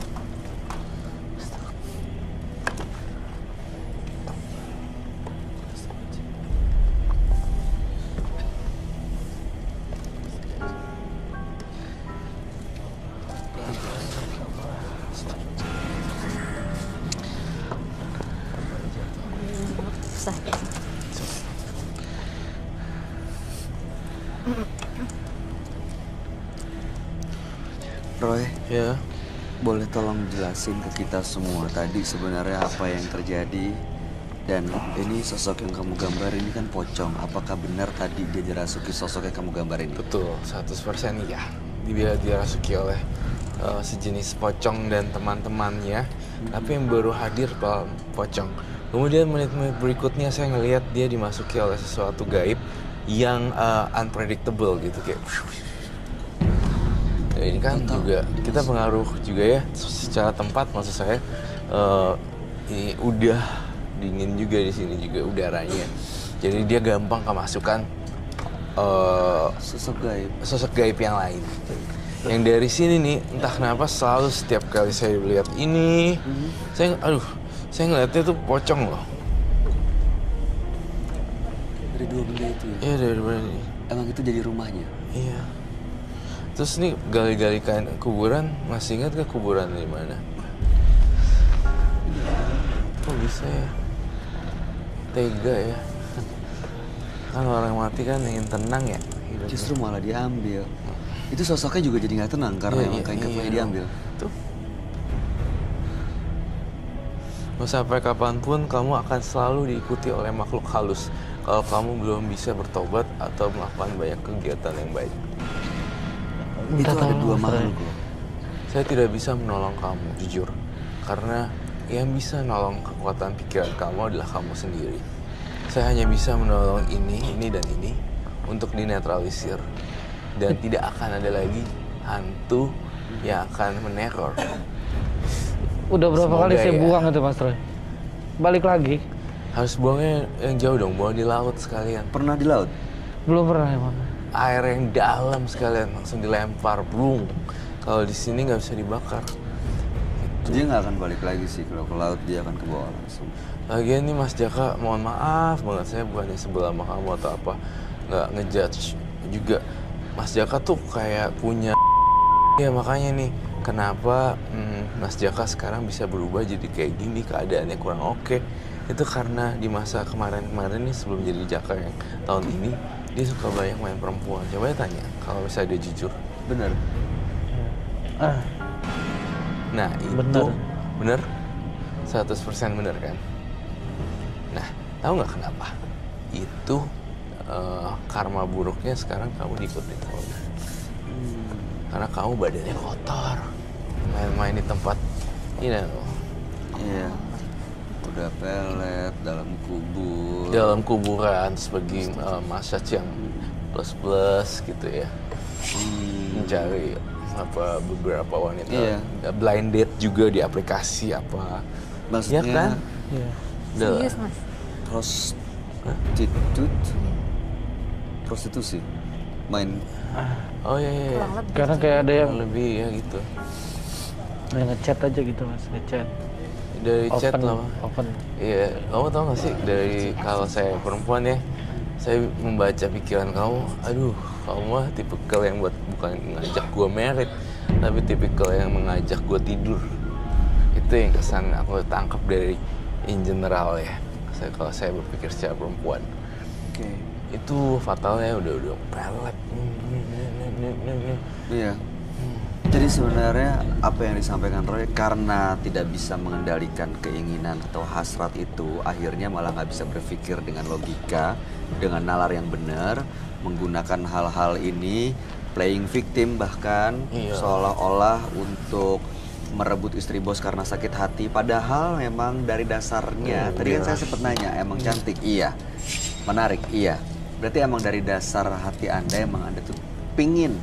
Susah. Roy, Ya. boleh tolong jelasin ke kita semua tadi sebenarnya apa yang terjadi? Dan ini sosok yang kamu gambar ini kan pocong. Apakah benar tadi dia dirasuki sosok yang kamu gambar ini? Betul, 100% iya. Dia dirasuki oleh sejenis pocong dan teman-temannya. Tapi yang baru hadir pocong. Kemudian menit-menit berikutnya saya ngelihat dia dimasuki oleh sesuatu gaib yang unpredictable gitu kayak. Ya, ini kan juga kita pengaruh juga ya secara tempat, maksud saya ini udah dingin juga di sini juga udaranya. Jadi dia gampang kemasukan sosok gaib yang lain. Yang dari sini nih entah kenapa selalu setiap kali saya lihat ini, saya ngeliatnya tuh pocong loh. Dari dua benda itu ya? Iya, dari dua ini. Emang itu jadi rumahnya? Iya. Terus nih gali-gali kain kuburan, masih ingat ke kuburan di mana? Kok bisa ya? Tega ya. Kan orang mati kan ingin tenang ya hidupnya. Justru malah diambil. Itu sosoknya juga jadi nggak tenang karena emang kain kafannya diambil. Tuh. Mau sampai kapanpun kamu akan selalu diikuti oleh makhluk halus kalau kamu belum bisa bertobat atau melakukan banyak kegiatan yang baik. Itu ada dua makhluk loh. Saya tidak bisa menolong kamu, jujur. Karena yang bisa nolong kekuatan pikiran kamu adalah kamu sendiri. Saya hanya bisa menolong ini, dan ini untuk dinetralisir. Dan tidak akan ada lagi hantu yang akan meneror. Udah berapa kali saya buang itu Mas Roy? Balik lagi. Harus buangnya yang jauh dong, buang di laut sekalian. Pernah di laut? Belum pernah emang. Air yang dalam sekalian, langsung dilempar, brung. Kalau di sini nggak bisa dibakar. Dia nggak akan balik lagi sih, kalau ke laut dia akan ke bawah langsung. Lagian nih Mas Jaka, mohon maaf banget, saya bukannya sebelah sama kamu atau apa, nggak ngejudge juga. Mas Jaka tuh kayak punya ya, makanya nih kenapa Mas Jaka sekarang bisa berubah jadi kayak gini, keadaannya kurang oke. Itu karena di masa kemarin-kemarin nih sebelum jadi Jaka yang tahun ini, dia suka banyak main perempuan. Coba tanya kalau misalnya dia jujur. Bener. Nah itu bener 100% bener kan. Nah tahu nggak kenapa? Itu karma buruknya sekarang kamu diikutin sama dia. Karena kamu badannya kotor, main-main di tempat Iya. Udah pelet dalam kubur. Dalam kuburan sebagai massage yang plus gitu ya. Mencari beberapa wanita. Blind date juga di aplikasi apa. Maksudnya ya kan? Iya. Serius Mas? Prostitusi. Main. Oh iya. Karena kayak ada yang lebih ya gitu. ngechat aja gitu Mas, ngechat. Dari chat lah. Open. Iya, kamu tau gak sih dari kalau saya perempuan ya, saya membaca pikiran kamu. Aduh, kamu mah tipikal yang bukan ngajak gue merit, tapi tipikal yang mengajak gue tidur. Itu yang kesan aku tangkap dari in general ya. Kalau saya berpikir secara perempuan. Oke. Itu fatalnya udah pelet. Iya. Jadi sebenarnya apa yang disampaikan Roy, karena tidak bisa mengendalikan keinginan atau hasrat itu, akhirnya malah nggak bisa berpikir dengan logika, dengan nalar yang benar, menggunakan hal-hal ini, playing victim bahkan, seolah-olah untuk merebut istri bos karena sakit hati. Padahal memang dari dasarnya, tadi kan saya sempat nanya, emang cantik? Iya. Menarik? Iya. Berarti emang dari dasar hati Anda, emang Anda tuh pingin,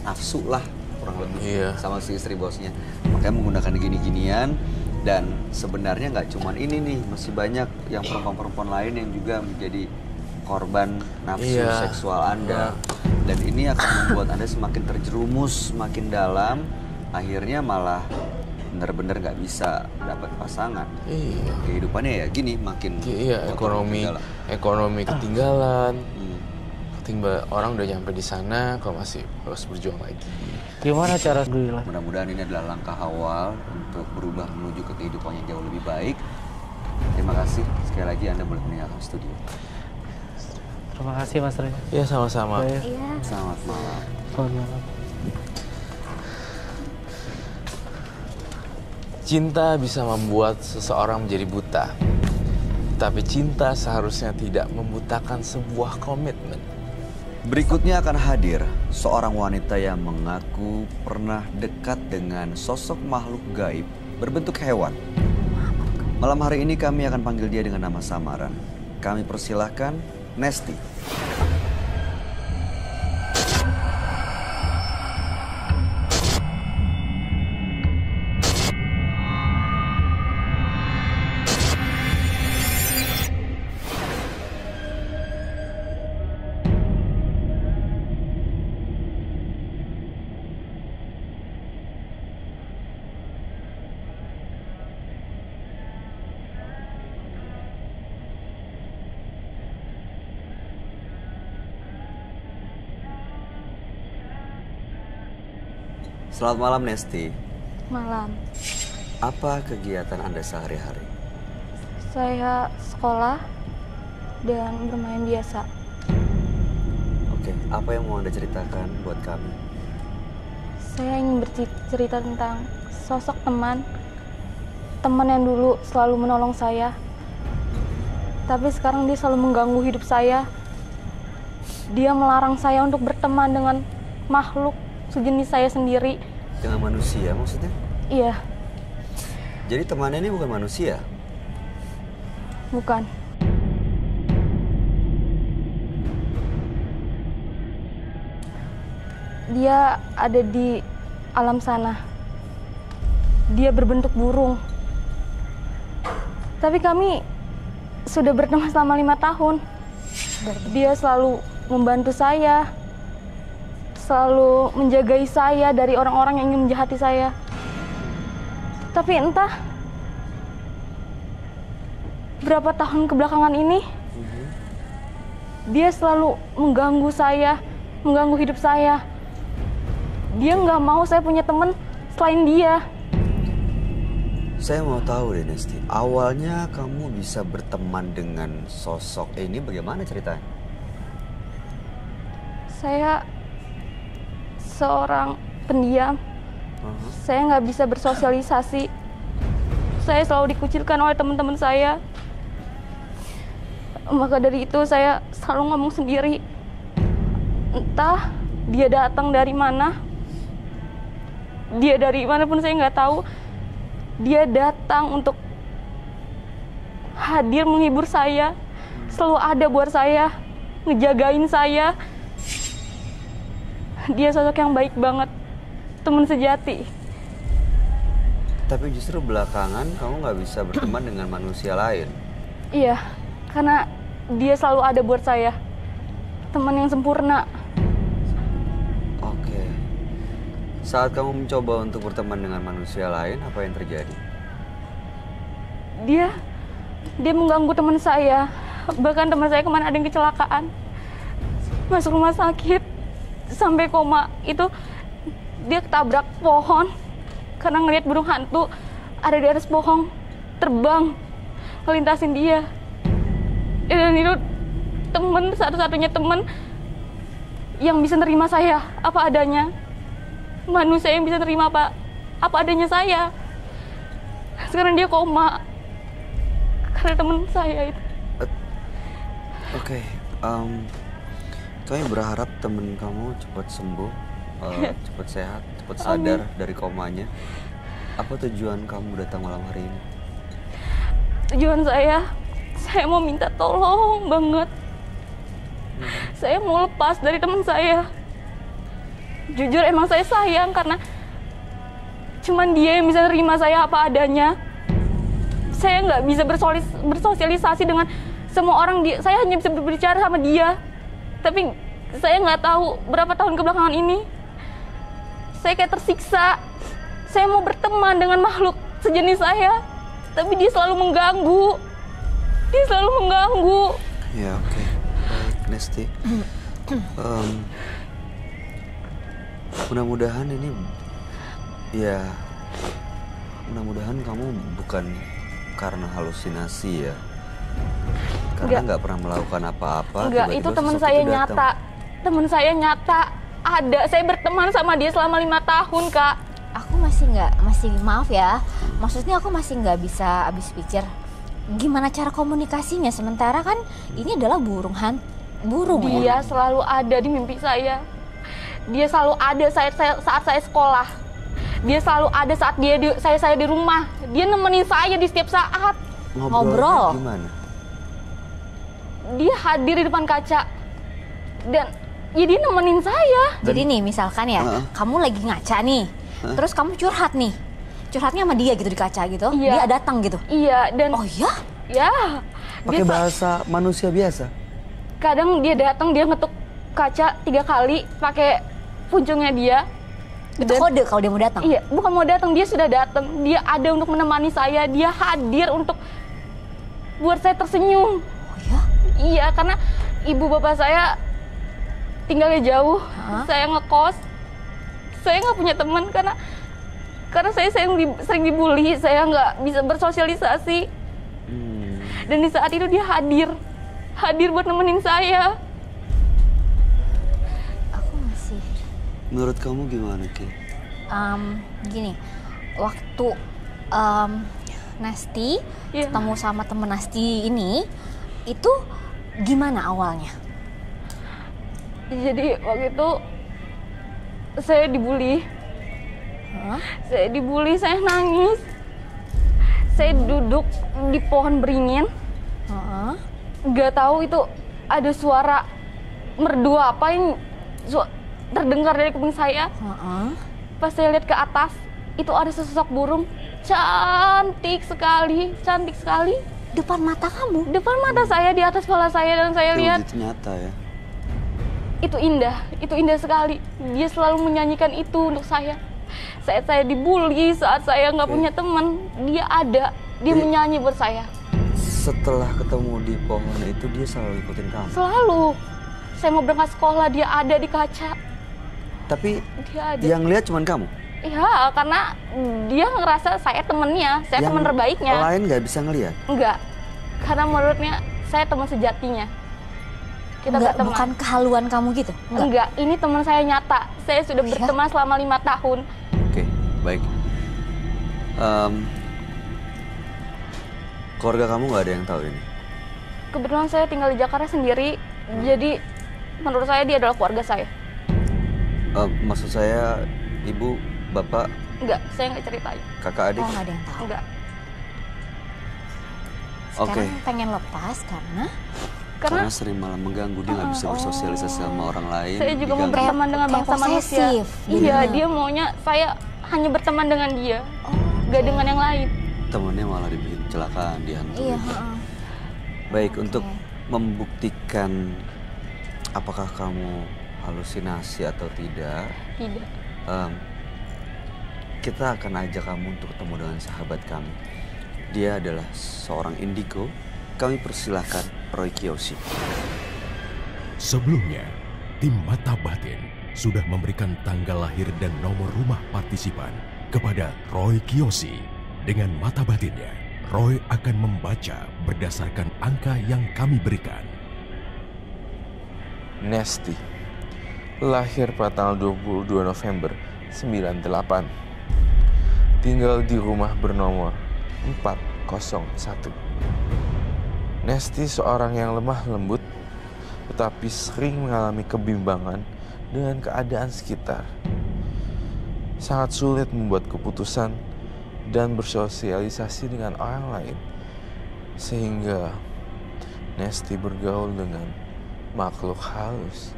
nafsu lah kurang lebih sama si istri bosnya, makanya menggunakan gini-ginian. Dan sebenarnya nggak cuman ini nih, masih banyak yang perempuan-perempuan lain yang juga menjadi korban nafsu seksual Anda. Dan ini akan membuat Anda semakin terjerumus, semakin dalam, akhirnya malah benar-benar nggak bisa dapat pasangan. Kehidupannya ya gini, makin ekonomi ketinggalan. Orang udah nyampe di sana, kok masih harus berjuang lagi. Gimana cara dulu? Mudah-mudahan ini adalah langkah awal untuk berubah menuju ke kehidupan yang jauh lebih baik. Terima kasih sekali lagi Anda boleh meninggalkan studio. Terima kasih Mas Roy. Iya sama-sama. Iya. Selamat malam. Selamat malam. Cinta bisa membuat seseorang menjadi buta, Tapi cinta seharusnya tidak membutakan sebuah komitmen. Berikutnya akan hadir seorang wanita yang mengaku pernah dekat dengan sosok makhluk gaib berbentuk hewan. Malam hari ini kami akan panggil dia dengan nama samaran. Kami persilahkan Nesti. Selamat malam Nesti. Malam. Apa kegiatan Anda sehari-hari? Saya sekolah dan bermain biasa. Oke, apa yang mau Anda ceritakan buat kami? Saya ingin bercerita tentang sosok teman yang dulu selalu menolong saya. Tapi sekarang dia selalu mengganggu hidup saya. Dia melarang saya untuk berteman dengan makhluk sejenis saya sendiri. Dengan manusia maksudnya? Iya. Jadi temannya ini bukan manusia? Bukan. Dia ada di alam sana. Dia berbentuk burung. Tapi kami sudah berteman selama 5 tahun. Dia selalu membantu saya, selalu menjagai saya dari orang-orang yang ingin menjahati saya. Tapi entah berapa tahun kebelakangan ini, dia selalu mengganggu saya, mengganggu hidup saya. Dia nggak mau saya punya teman selain dia. Saya mau tahu deh Nesti, awalnya kamu bisa berteman dengan sosok ini bagaimana ceritanya? Saya seorang pendiam. Saya nggak bisa bersosialisasi. Saya selalu dikucilkan oleh teman-teman saya. Maka dari itu saya selalu ngomong sendiri. Entah dia datang dari mana. Dia dari mana pun saya nggak tahu. Dia datang untuk hadir menghibur saya. Selalu ada buat saya, ngejagain saya. Dia sosok yang baik banget, teman sejati. Tapi justru belakangan kamu nggak bisa berteman dengan manusia lain. Iya, karena dia selalu ada buat saya, teman yang sempurna. Oke. Saat kamu mencoba untuk berteman dengan manusia lain, apa yang terjadi? Dia mengganggu teman saya. Bahkan teman saya kemarin ada yang kecelakaan, masuk rumah sakit sampai koma. Itu dia ketabrak pohon karena ngelihat burung hantu ada di atas pohon terbang ngelintasin dia. Dan itu teman satu-satunya teman yang bisa nerima saya apa adanya, manusia yang bisa nerima apa adanya saya. Sekarang dia koma karena teman saya itu. Oke, kami berharap temen kamu cepat sembuh, cepat sehat, cepat sadar dari komanya. Apa tujuan kamu datang malam hari ini? Tujuan saya mau minta tolong banget. Saya mau lepas dari teman saya. Jujur emang saya sayang karena cuman dia yang bisa nerima saya apa adanya. Saya nggak bisa bersosialisasi dengan semua orang. Saya hanya bisa berbicara sama dia. Tapi saya nggak tahu berapa tahun kebelakangan ini saya kayak tersiksa. Saya mau berteman dengan makhluk sejenis saya, tapi dia selalu mengganggu. Ya oke. Baik Nesti. Mudah-mudahan ini, ya mudah-mudahan kamu bukan karena halusinasi ya. Karena nggak pernah melakukan apa-apa. Enggak, itu teman saya nyata. Teman saya nyata ada. Saya berteman sama dia selama 5 tahun, Kak. Aku masih maaf ya. Maksudnya aku masih nggak bisa habis pikir. gimana cara komunikasinya? Sementara kan ini adalah burung Dia selalu ada di mimpi saya. Dia selalu ada saat saya sekolah. Dia selalu ada saat saya di rumah. Dia nemenin saya di setiap saat. Ngobrol. Gimana? Dia hadir di depan kaca. Dan ya dia nemenin saya. Jadi nih misalkan ya, kamu lagi ngaca nih, terus kamu curhatnya sama dia gitu di kaca gitu, Iya. dia datang gitu. Iya, dan Oh ya? ya. Pakai dia bahasa manusia biasa. kadang dia datang, dia ngetuk kaca 3 kali pakai puncungnya dia. Itu Dan- kode kalau dia mau datang. Iya, bukan mau datang, dia sudah datang. Dia ada untuk menemani saya, dia hadir untuk buat saya tersenyum. Oh ya? Iya, karena ibu bapak saya tinggalnya jauh. Saya ngekos. Saya nggak punya teman karena saya sering dibully, saya nggak bisa bersosialisasi. Dan di saat itu dia hadir buat nemenin saya. Aku masih Menurut kamu gimana, Ki? gini, waktu Nasti Iya. ketemu sama temen Nasti ini, itu gimana awalnya? Jadi waktu itu saya dibully. Saya nangis. Saya duduk di pohon beringin. Gak tahu itu ada suara merdu apa yang terdengar dari kuping saya. Pas saya lihat ke atas, itu ada sesosok burung cantik sekali. Depan mata kamu? Depan mata saya, di atas kepala saya, dan saya lihat Itu nyata ya. itu indah sekali. Dia selalu menyanyikan itu untuk saya. Saat saya dibully, saat saya nggak punya teman, dia ada, dia menyanyi buat saya. Setelah ketemu di pohon itu dia selalu ikutin kamu. Selalu. Saya mau berangkat sekolah, dia ada di kaca. Tapi Dia ada. yang lihat cuman kamu. Iya, karena dia ngerasa saya temennya, saya Yang teman terbaiknya. lain nggak bisa ngelihat. Enggak, karena menurutnya saya teman sejatinya. Kita Enggak, berteman. bukan kehaluan kamu gitu? Enggak, ini teman saya nyata. Saya sudah Ya? berteman selama 5 tahun. Oke, baik. Keluarga kamu nggak ada yang tahu ini? Kebetulan saya tinggal di Jakarta sendiri, jadi menurut saya dia adalah keluarga saya. Maksud saya, ibu, bapak, Enggak, saya nggak ceritain. kakak, adik? Oh, nggak ada yang tahu. Enggak, Sekarang Oke. pengen lepas karena karena Karena sering malah mengganggu, dia nggak bisa bersosialisasi sama orang lain. saya juga mau diganggu. berteman dengan kayak bangsa manusia. posesif Iya, jadinya. dia maunya saya hanya berteman dengan dia, nggak dengan yang lain. Temennya malah dibikin kecelakaan, dihantui. iya, Baik, untuk membuktikan apakah kamu halusinasi atau tidak, Tidak. kita akan ajak kamu untuk ketemu dengan sahabat kami. Dia adalah seorang indigo. Kami persilahkan Roy Kiyoshi. Sebelumnya, tim Mata Batin sudah memberikan tanggal lahir dan nomor rumah partisipan kepada Roy Kiyoshi. Dengan mata batinnya, Roy akan membaca berdasarkan angka yang kami berikan. Nesti, lahir pada tanggal 22 November 98. Tinggal di rumah bernomor 401. Nesti seorang yang lemah lembut, tetapi sering mengalami kebimbangan dengan keadaan sekitar. Sangat sulit membuat keputusan dan bersosialisasi dengan orang lain, sehingga Nesti bergaul dengan makhluk halus.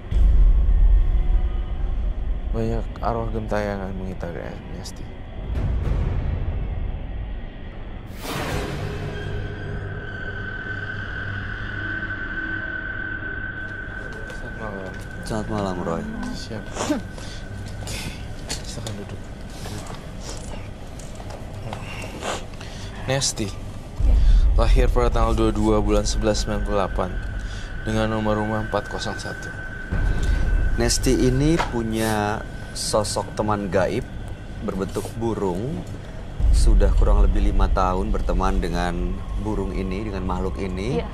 Banyak arwah gentayangan mengitari Nesti. Selamat malam. Selamat malam, Roy. Siap. Oke, silakan duduk. Nesti, lahir pada tanggal 22 bulan 11 98 dengan nomor rumah 401. Nesti ini punya sosok teman gaib berbentuk burung. Sudah kurang lebih 5 tahun berteman dengan burung ini, dengan makhluk ini. Iya.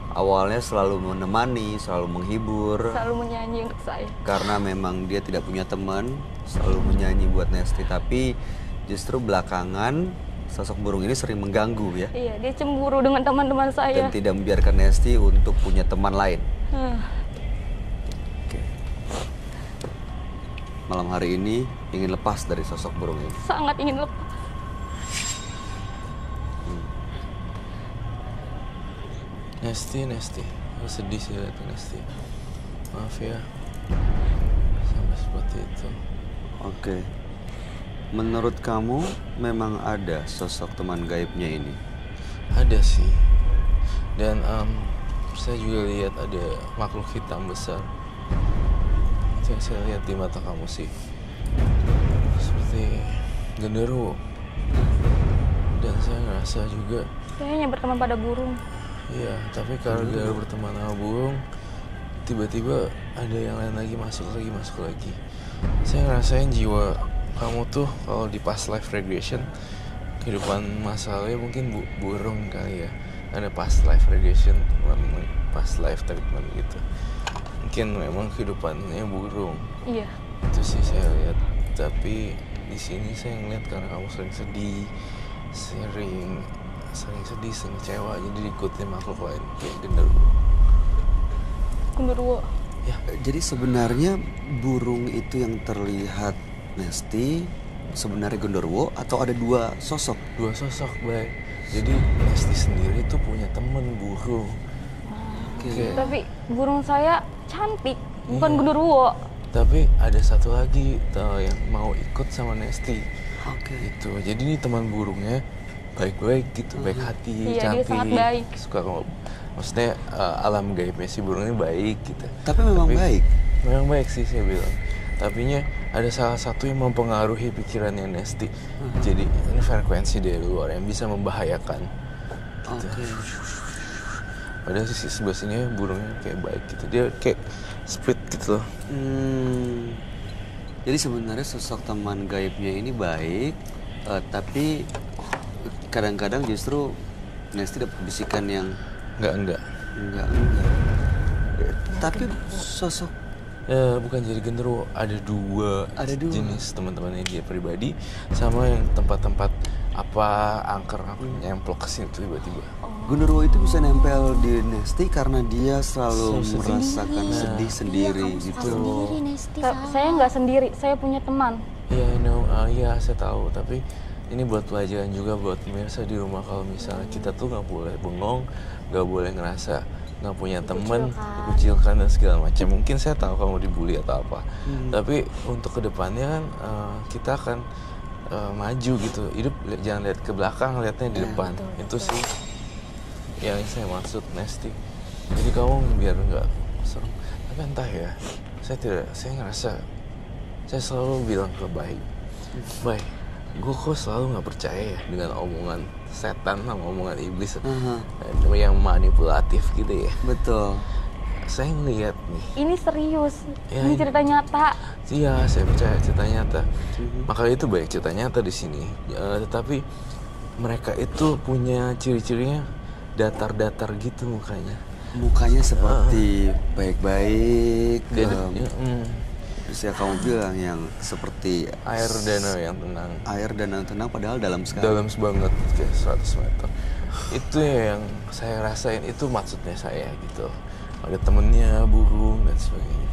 Awalnya selalu menemani, selalu menghibur. Selalu menyanyi untuk saya. Karena memang dia tidak punya teman, selalu menyanyi buat Nesti. Tapi justru belakangan sosok burung ini sering mengganggu ya. Iya, dia cemburu dengan teman-teman saya. Dan tidak membiarkan Nesti untuk punya teman lain. Oke. Malam hari ini ingin lepas dari sosok burung ini. Sangat ingin lepas. Nesti, aku sedih sih lihat Nesti. Maaf ya, sampai seperti itu. Oke. Menurut kamu memang ada sosok teman gaibnya ini? Ada sih. Dan saya juga lihat ada makhluk hitam besar. Itu yang saya lihat di mata kamu sih. Seperti genderuwo. Dan saya ngerasa juga. Saya hanya berteman pada burung. Iya, tapi kalau dia berteman sama burung, tiba-tiba ada yang lain lagi masuk lagi. Saya ngerasain jiwa kamu tuh kalau di past life regression, kehidupan masa lalu mungkin burung kali ya. Ada past life regression, past life treatment gitu. Mungkin memang kehidupannya burung. Iya. Itu sih saya lihat. Tapi di sini saya ngeliat karena kamu sering sedih, sering kecewa, jadi diikutin makhluk lain kayak Genderuwo. ya. Jadi sebenarnya burung itu yang terlihat Nesti sebenarnya genderuwo atau ada dua sosok? Dua sosok, baik. Jadi Nesti sendiri tuh punya temen burung. Oke. Tapi burung saya cantik, bukan Iya. genderuwo. Tapi ada satu lagi yang mau ikut sama Nesti. Oke. Gitu. Jadi ini teman burungnya baik-baik gitu, baik hati, Iya, dia cantik, sangat baik. suka maksudnya alam gaibnya si burung ini baik gitu. Tapi memang baik. Memang baik sih saya bilang. Tapinya ada salah satu yang mempengaruhi pikirannya Nesti. Jadi ini frekuensi dari luar yang bisa membahayakan. Gitu. Oke. Padahal sisi sebelah sini burungnya kayak baik gitu. Dia kayak split gitu loh. Jadi sebenarnya sosok teman gaibnya ini baik, tapi kadang-kadang justru Nesti dapat bisikan yang Enggak. enggak. Tapi sosok Bukan jadi genderuwo. Ada dua jenis teman-temannya dia pribadi, sama yang tempat-tempat angker nyemplok ke sini tiba-tiba. genderuwo itu bisa nempel di Nesti karena dia selalu Sedih. merasakan sedih sendiri gitu. Saya nggak sendiri, saya punya teman. Iya, iya saya tahu. Tapi ini buat pelajaran juga buat pemirsa di rumah, kalau misalnya kita tuh nggak boleh bengong, nggak boleh ngerasa nggak punya teman, dikucilkan dan segala macam. Mungkin saya tahu kamu dibully atau apa, tapi untuk kedepannya kan kita akan maju gitu. Hidup jangan lihat ke belakang, lihatnya di depan. Itu sih yang saya maksud Nesti. Jadi kamu biar nggak serem. Tapi entah ya, saya ngerasa saya selalu bilang ke Bay, gue kok selalu nggak percaya ya dengan omongan setan sama omongan iblis yang manipulatif gitu ya. Betul. Saya ngeliat nih. Ini serius, Ya, ini ini- cerita nyata. Iya, saya percaya cerita nyata. Makanya itu banyak cerita nyata di sini. Tetapi mereka itu punya ciri-cirinya datar-datar gitu mukanya. Mukanya seperti baik-baik. Terus ya kamu bilang yang seperti Air danau yang tenang. air danau tenang padahal dalam sekali. Dalam banget kayak 100 meter. Itu yang saya rasain, itu maksudnya saya gitu. Ada temennya, burung dan sebagainya.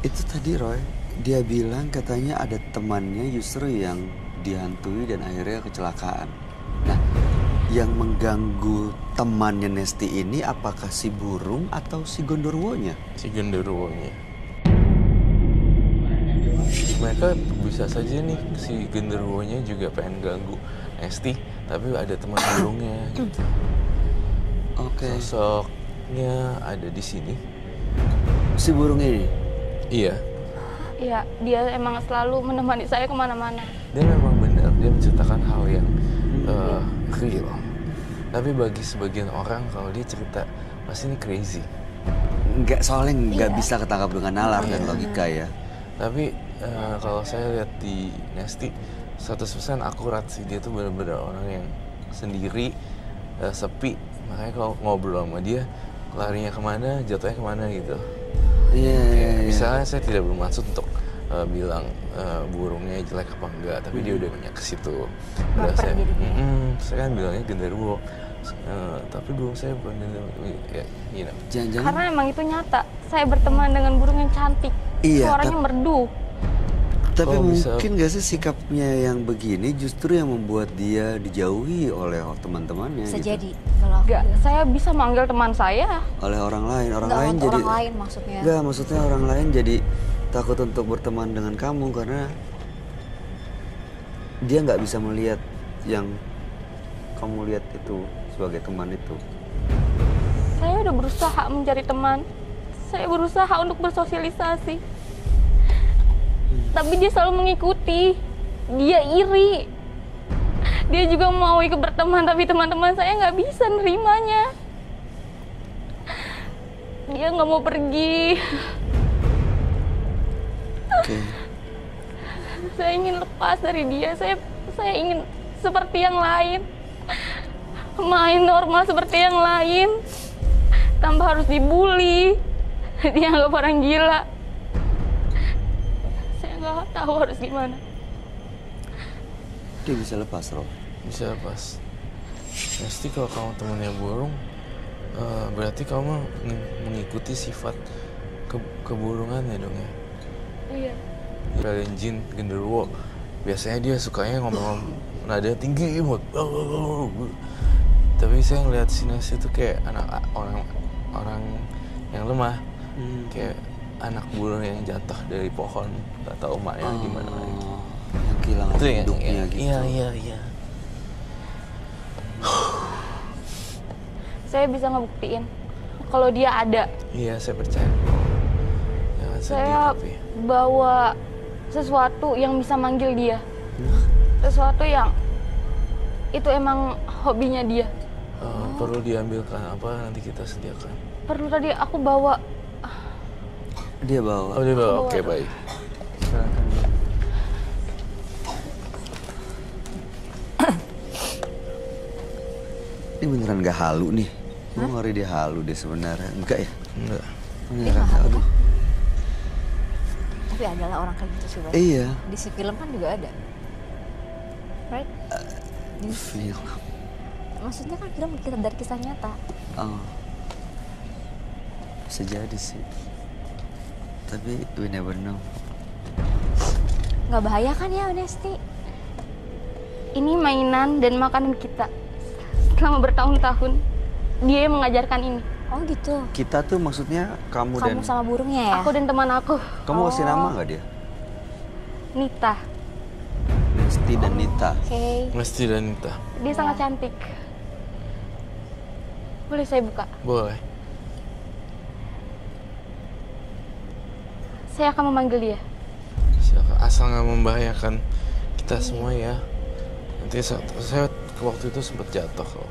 Itu tadi Roy, dia bilang katanya ada temannya justru yang dihantui dan akhirnya kecelakaan. Nah, yang mengganggu temannya Nesti ini apakah si burung atau si genderuwonya? Si genderuwonya. Mereka bisa saja nih, si genderuwonya juga pengen ganggu Nesti, tapi ada teman burungnya gitu. Oke. Sosoknya ada di sini. Si burung ini? Iya, Iya, dia emang selalu menemani saya kemana-mana. dia memang benar, dia menceritakan hal yang real. Tapi bagi sebagian orang kalau dia cerita pasti ini crazy. Soalnya nggak bisa ketangkap dengan nalar dan logika ya. Tapi kalau saya lihat di Nesti 100% akurat sih. Dia tuh benar-benar orang yang sendiri, sepi. Makanya kalau ngobrol sama dia, larinya kemana, jatuhnya kemana gitu. Iya. Misalnya saya tidak bermaksud untuk bilang burungnya jelek apa enggak, tapi dia udah nanya ke situ. Baper jadinya. Saya kan bilangnya genderuwo, tapi burung saya bukan genderuwo. Ya, Jangan-jangan Karena emang itu nyata. Saya berteman dengan burung yang cantik. Iya, Suaranya merdu. tapi Oh, bisa. mungkin gak sih sikapnya yang begini justru yang membuat dia dijauhi oleh teman-temannya Bisa gitu. jadi kalau aku Enggak, saya bisa manggil teman saya. Oleh orang lain nggak jadi untuk orang lain maksudnya. Enggak, maksudnya orang lain jadi takut untuk berteman dengan kamu karena dia nggak bisa melihat yang kamu lihat itu sebagai teman itu. Saya udah berusaha mencari teman. Saya berusaha untuk bersosialisasi. Tapi dia selalu mengikuti. Dia iri. Dia juga mau ikut berteman, tapi teman-teman saya nggak bisa nerimanya. Dia nggak mau pergi. Oke. Saya ingin lepas dari dia. Saya ingin seperti yang lain. Main normal seperti yang lain. Tanpa harus dibully. Dianggap orang gila. Saya nggak tahu harus gimana. Dia bisa lepas, Rob. bisa lepas. Pasti kalau kamu temennya burung, berarti kamu mengikuti sifat keburungannya dong ya. Iya. Kalian jin genderuwo, biasanya dia sukanya ngomong nada tinggi banget. Tapi saya ngeliat Sinasi itu kayak orang yang lemah, kayak anak burung yang jatuh dari pohon, nggak tahu maknya gimana. Yang kehilangan Itu ya, hidupnya gitu. Iya. Saya bisa ngebuktiin kalau dia ada. Iya, saya percaya. Jangan sedih Saya tapi. bawa sesuatu yang bisa manggil dia. Sesuatu yang itu emang hobinya dia. Perlu diambilkan apa nanti kita sediakan. Perlu tadi aku bawa. Dia bawa. Oh dia bawa, Bawa. oke baik. Ini beneran gak halu nih. Gue ngeri dia halu deh sebenarnya. Enggak ya? Enggak. Beneran gak halu. Tapi adalah orang kayak gitu sih, Bang. Iya. Di si film kan juga ada. Right? Film. Maksudnya kan film kita dari kisah nyata. Oh. Bisa jadi sih. Tapi we never know. Nggak bahaya kan ya, Nesti? Ini mainan dan makanan kita. Selama bertahun-tahun dia yang mengajarkan ini. Oh gitu. Kita tuh maksudnya kamu dan... Kamu sama burungnya ya? Aku dan teman aku, Kamu kasih nama gak dia? Nita. Nesti dan Nita. Oke. Mesti dan Nita. Dia sangat cantik. Boleh saya buka? Boleh. Saya akan memanggil dia. Silakan. Asal nggak membahayakan kita semua ya. Nanti saya waktu itu sempat jatuh kok.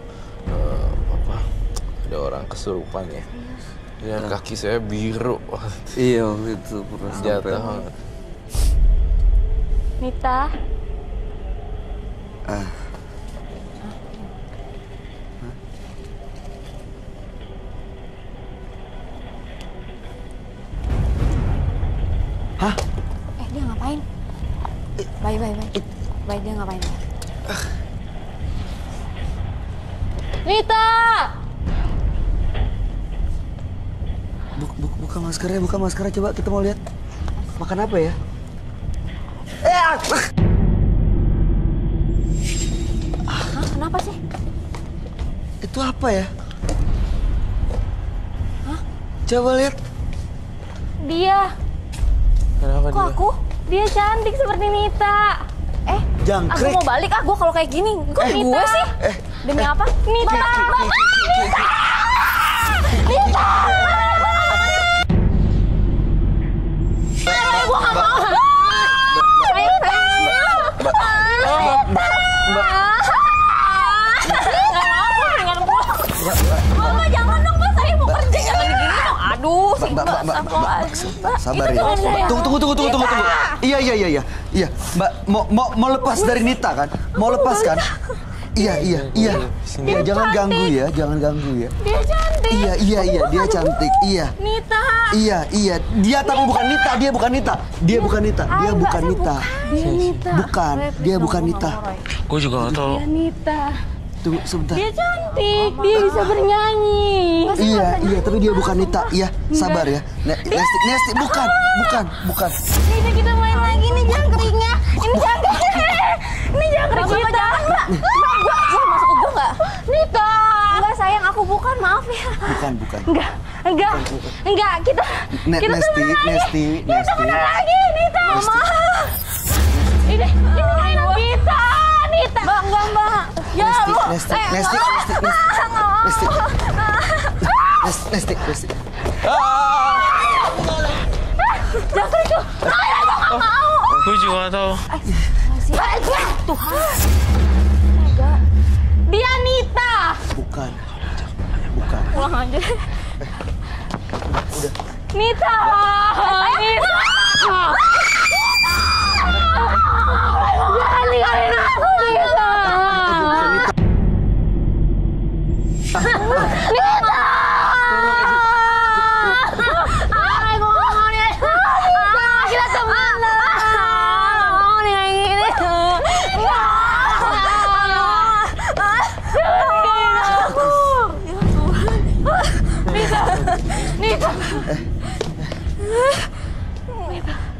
Ada orang kesurupan ya. Dan kaki saya biru. Iya itu pernah Jatuh sampai. banget. Nita, Hah? Dia ngapain? Bye. Bye, dia ngapain? Nita! Buka maskernya coba kita mau lihat. Makan apa ya? Hah, kenapa sih? Itu apa ya? Hah? Coba lihat. Dia. Kenapa Kok dia? aku? Dia cantik seperti Nita. Aku Jangkrik. mau balik gue kalau kayak gini. Kok Nita. gue sih? Demi apa? Nita! Gue gak mau. Mama jangan dong, Mas. Saya mau kerja. Jangan gini dong. Aduh, si Mbak. Sabar Itu ya. teman saya. Tunggu. Iya. Mbak, mau lepas dari Nita kan? Mau lepas kan? Iya. Sini. Jangan ganggu ya, jangan ganggu ya. Dia cantik. Iya, dia cantik. Iya. Nita. Iya. Dia tapi bukan Nita, dia bukan Nita. Dia bukan Nita. Dia Nita. Bukan, dia bukan Nita. Gue juga nggak tahu. Dia Nita. Tunggu sebentar. Dia cantik, dia bisa bernyanyi. Iya, tapi dia bukan Nita. Iya, sabar ya. Nesti, bukan. Nita, kita main lagi nih jangkriknya. Ini jangkrik. Ini jangkrik kita. Gua masuk ke gua nggak? Nita. Enggak sayang, aku bukan, maaf ya. Bukan. Enggak, kita Nesti. temenan lagi, Nita. Mama. Ini mainan kita, Nita. Mbak. Ya lu. Nesti. Jangkrik tuh. Ayo, gua nggak mau. Gue juga nggak tahu. Tuhan. Dia Nita. Bukan. Pulang aja. Nita. Jangan tinggalin aku, Nita. Nita. Aku nggak mau nih. Kita temenan. Mau nih kayak gini. Nita.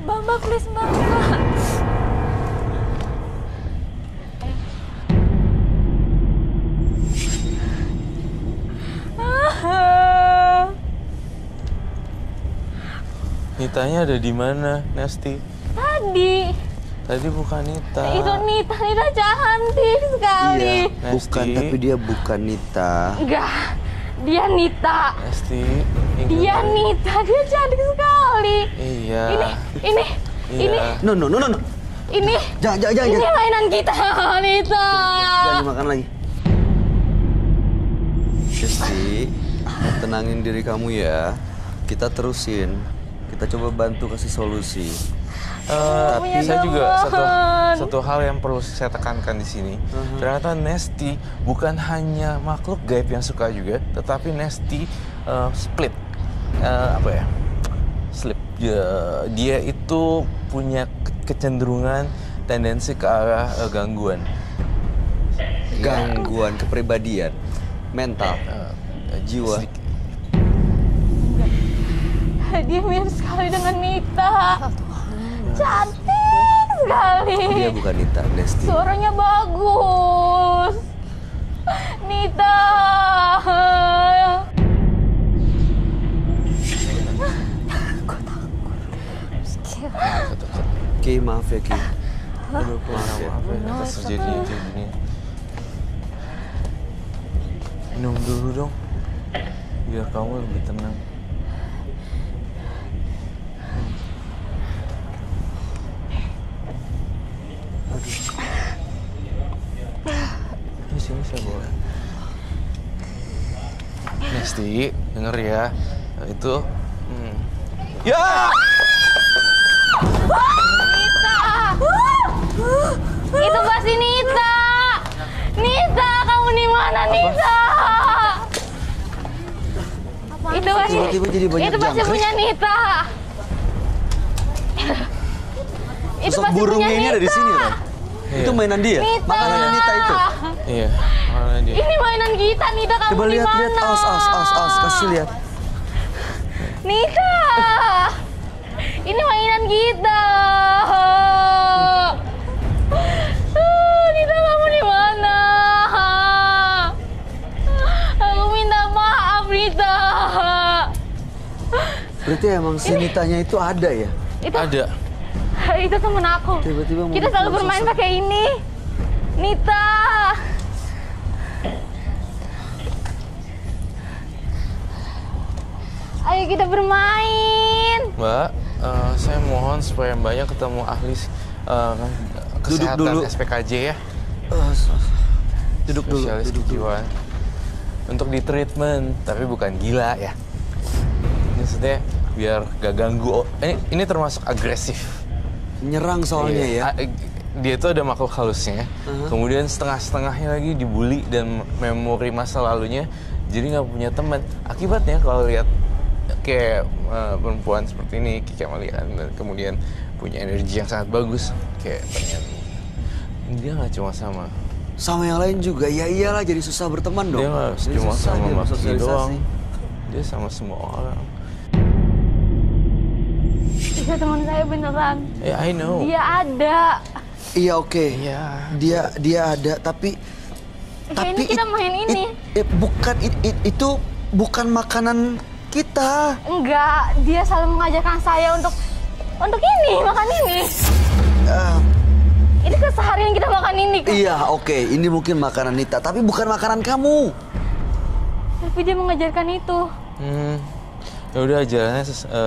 Mbak, please, Mbak. Nitanya ada di mana, Nesti? Tadi bukan Nita. Itu Nita cantik sekali. Iya, bukan, tapi dia bukan Nita. Enggak, dia Nita. Nesti. Dia Nita, dia cantik sekali. Iya. Ini. No. Ini. Jangan. Ini mainan kita, Nita. Jangan dimakan lagi. Nesti, tenangin diri kamu ya. Kita terusin. Kita coba bantu kasih solusi. Tapi saya juga satu hal yang perlu saya tekankan di sini. Ternyata Nesti bukan hanya makhluk gaib yang suka juga, tetapi Nesti split. Slip. Dia itu punya kecenderungan tendensi ke arah gangguan. Gangguan kepribadian, mental, jiwa. Dia mirip sekali dengan Nita. Cantik sekali. Dia bukan Nita, Nesti. Suaranya bagus. Nita. Ki, maaf ya Ki. Maaf ya atas terjadinya kayak gini. Minum dulu dong, biar kamu lebih tenang. Di sini saya bawa. Nesti, denger ya, itu. Ya! Itu pasti Nita. Nita, kamu di mana, Nita? Itu pasti. Tiba-tiba jadi banyak Itu pasti jangkrik. punya Nita. Itu Sosok pasti burungnya punya ini ada di Nita. sini, Ran. Itu mainan dia. Nita. Makanan Nita itu. Iya, mana dia? Ini mainan kita, Nita, kamu Coba di lihat, mana? awas, kasih lihat. Nita. Ini mainan kita. Nita, kamu di mana? Aku minta maaf, Nita. Berarti emang si Nitanya itu ada ya? Ada. Itu temen aku. Tiba-tiba Kita selalu muncul bermain sosok. pakai ini. Nita. Ayo kita bermain. Mbak, saya mohon supaya Mbaknya ketemu ahli kesehatan dulu. SPKJ ya. Duduk dulu, Spesialis duduk dulu. kejiwaan. Untuk di treatment, tapi bukan gila ya. Ini maksudnya biar gak ganggu. Ini termasuk agresif. Nyerang soalnya ya. Iya, dia itu ada makhluk halusnya. Kemudian setengah-setengahnya lagi dibully dan memori masa lalunya jadi nggak punya teman. Akibatnya kalau lihat kayak perempuan seperti ini, Kiki Amalia, dan kemudian punya energi yang sangat bagus, kayak pengen dia nggak cuma sama yang lain juga. Ya iyalah, jadi susah berteman dong. dia nggak Jadi cuma susah sama dia Maki bersosialisasi. doang, dia sama semua orang. Iya teman saya beneran. I know. Dia ada. Iya oke. Iya. Dia ada, tapi Kayak ini kita main ini. bukan itu bukan makanan kita. Enggak, dia selalu mengajarkan saya untuk ini, makan ini. Ini keseharian kita makan ini kan. Iya oke, ini mungkin makanan Nita, tapi bukan makanan kamu. Tapi dia mengajarkan itu. Ya udah jalannya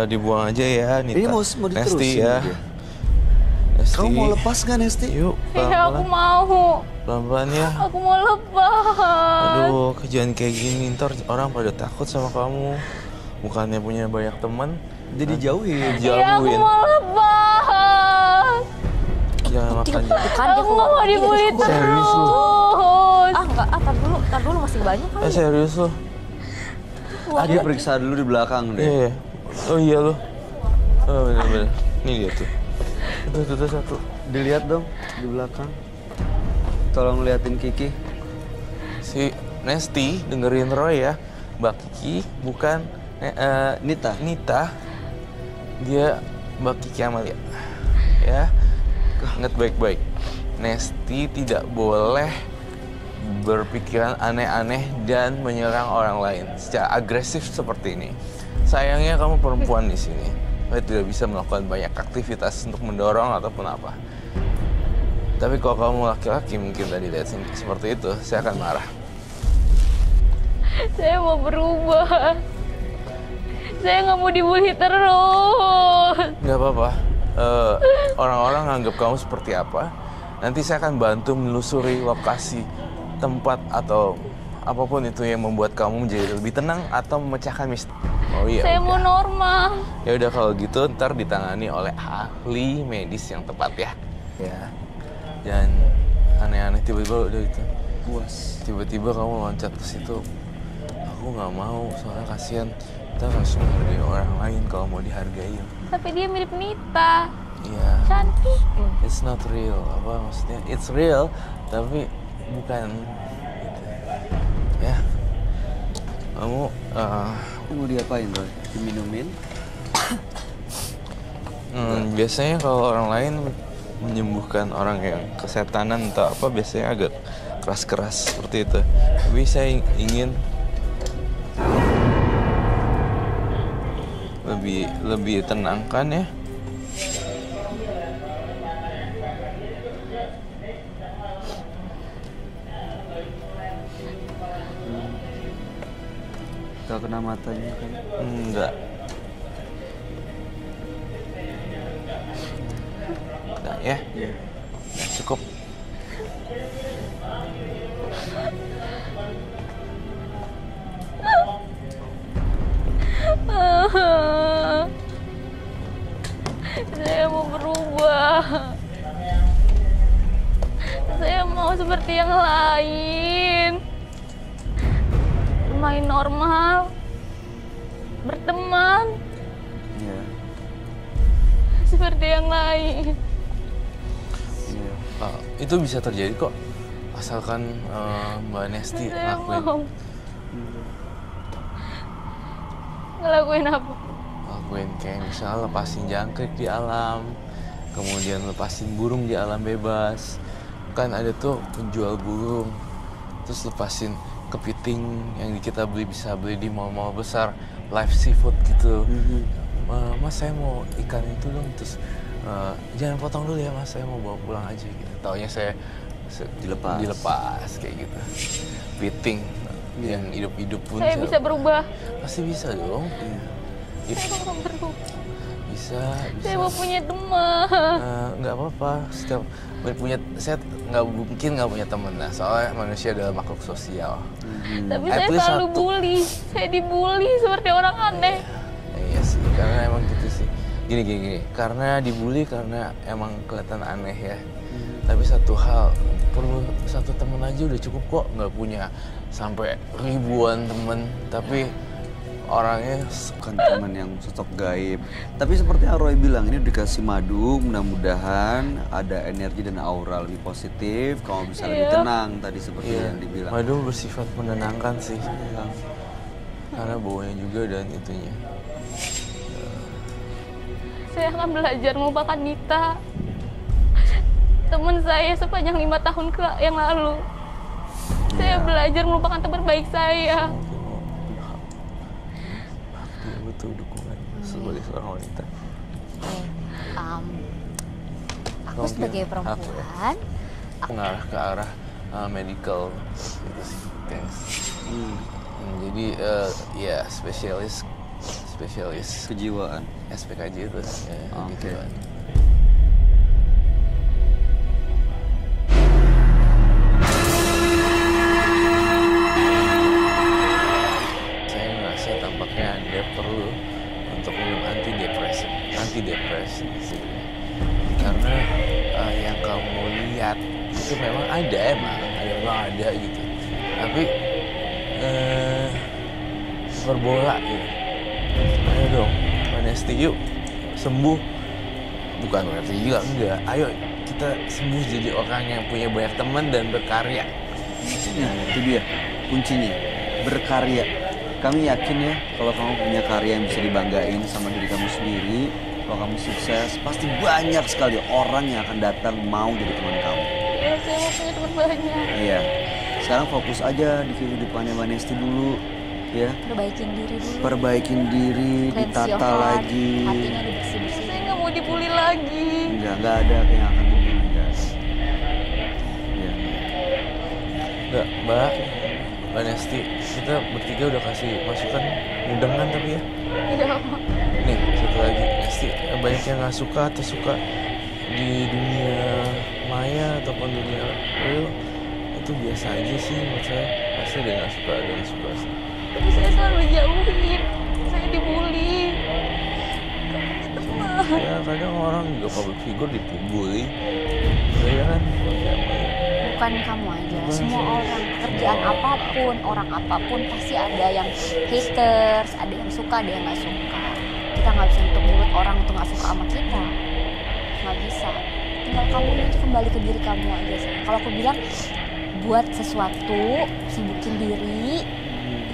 dibuang aja ya, Nita. Ini mau Nesti diterusin ya. dia. Nesti. Kamu mau lepas nggak Nesti? Yuk, Iya, aku pelan-pelan. mau. Pelan-pelan ya. Aku mau lepas. Aduh, kejadian kayak gini ntar orang pada takut sama kamu. Bukannya punya banyak teman, Jadi jauhin. Iya, aku mau lepas. jangan makan juga. Bukan dia Aku keluar mau lagi. dibully Serius lu? terus. Enggak, tar dulu masih banyak kali. Serius lu? Dia periksa dulu di belakang deh. Iya. Oh iya lu. Oh bener-bener. Ini dia tuh. Itu satu. Dilihat dong di belakang. Tolong liatin Kiki. Si Nesti dengerin Roy ya. Mbak Kiki bukan Nita. Dia Mbak Kiki Amalia. Ya. Ingat baik-baik. Nesti tidak boleh berpikiran aneh-aneh dan menyerang orang lain secara agresif seperti ini. Sayangnya kamu perempuan di sini. Kamu tidak bisa melakukan banyak aktivitas untuk mendorong ataupun apa. Tapi kalau kamu laki-laki mungkin tadi lihat seperti itu, saya akan marah. Saya mau berubah. Saya nggak mau dibully terus. Nggak apa-apa. Orang-orang nganggap kamu seperti apa. Nanti saya akan bantu menelusuri lokasi, tempat atau apapun itu yang membuat kamu menjadi lebih tenang atau memecahkan misteri. Oh iya. Saya mau normal. Ya udah kalau gitu ntar ditangani oleh ahli medis yang tepat ya. Ya. Dan aneh-aneh tiba-tiba udah gitu. Puas. Tiba-tiba kamu loncat ke situ. Aku nggak mau soalnya kasihan. Kita harus menghargai orang lain kalau mau dihargai. Tapi dia mirip Nita. Iya. Cantik. It's not real. Apa maksudnya? It's real, tapi bukan gitu. Ya. Kamu Mau diapain Roy? Diminumin? biasanya kalau orang lain menyembuhkan orang yang kesetanan atau apa biasanya agak keras-keras seperti itu. Tapi saya ingin lebih tenangkan ya. Gak kena matanya kan? Enggak. Enggak ya? Iya. Nah, cukup. Saya mau berubah. Saya mau seperti yang lain. Main normal. Berteman. Iya. Seperti yang lain. Iya. Itu bisa terjadi kok. Asalkan Mbak Nesti Saya ngelakuin. mau. Ngelakuin apa? Lakuin kayak misalnya lepasin jangkrik di alam, kemudian lepasin burung di alam bebas. Kan ada tuh penjual burung, terus lepasin kepiting yang kita bisa beli di mall-mall besar, live seafood gitu. Mas saya mau ikan itu dong, terus jangan potong dulu ya mas, saya mau bawa pulang aja gitu. Taunya saya dilepas kayak gitu. Kepiting yang hidup-hidup pun Saya bisa berubah. pasti bisa dong. Saya mau berubah. Bisa. Saya mau punya teman. Nggak apa-apa. Setiap saya nggak punya teman. Nah, soalnya manusia adalah makhluk sosial. Tapi At saya least selalu satu. bully. Saya dibully seperti orang aneh. Iya sih, karena emang gitu sih. Gini. Karena dibully karena emang kelihatan aneh ya. Tapi satu hal, perlu satu temen aja udah cukup kok. Nggak punya sampai ribuan temen, tapi orangnya Bukan teman yang sosok gaib. Tapi seperti yang Roy bilang, ini dikasih madu, mudah-mudahan ada energi dan aura lebih positif, kamu bisa lebih tenang tadi seperti yang dibilang. madu bersifat menenangkan sih. Karena baunya juga dan itunya. Saya akan belajar melupakan Nita, teman saya sepanjang 5 tahun yang lalu. Saya belajar melupakan teman baik saya. Dia butuh dukungan sebagai seorang wanita. Aku sebagai perempuan, Mengarah ke arah medical gitu sih. Thanks. Jadi ya spesialis Kejiwaan. SPKJ itu ya, gitu kan. Saya ngerasa tampaknya Anda perlu untuk minum antidepresan sih. Karena yang kamu lihat itu memang ada gitu. Tapi berbola gitu. Ayo dong, Vanesti yuk sembuh. Bukan berarti gila, enggak. Ayo kita sembuh jadi orang yang punya banyak teman dan berkarya. Nah, itu dia kuncinya, berkarya. Kami yakin ya, kalau kamu punya karya yang bisa dibanggain sama diri kamu sendiri, kalau kamu sukses, pasti banyak sekali orang yang akan datang mau jadi teman kamu. Ya, saya mau punya teman banyak. Iya, sekarang fokus aja di kehidupannya Vanesti dulu, ya. Perbaikin diri, cleanse your ditata heart, lagi. hatinya dibersih-bersih. Saya nggak mau dibully lagi. Enggak ada yang akan membuli, guys. Iya. Enggak, Mbak Vanesti, kita bertiga udah kasih masukan mudah-mudahan tapi ya. Iya, Pak. Nih, satu lagi, Nesti, banyak yang nggak suka atau suka di dunia maya ataupun dunia real itu biasa aja sih menurut saya. Pasti ada yang nggak suka, ada yang suka sih. Tapi saya selalu dijauhin. Saya dibully. Gak punya teman. Ya kadang orang juga public figure dibully. Saya kan Bukan kamu aja, semua orang, pekerjaan apapun, orang apapun pasti ada yang haters, ada yang suka, ada yang nggak suka. Kita nggak bisa nutup mulut orang untuk nggak suka sama kita, nggak bisa. Tinggal kamu itu kembali ke diri kamu aja sih. Kalau aku bilang buat sesuatu, sibukin diri,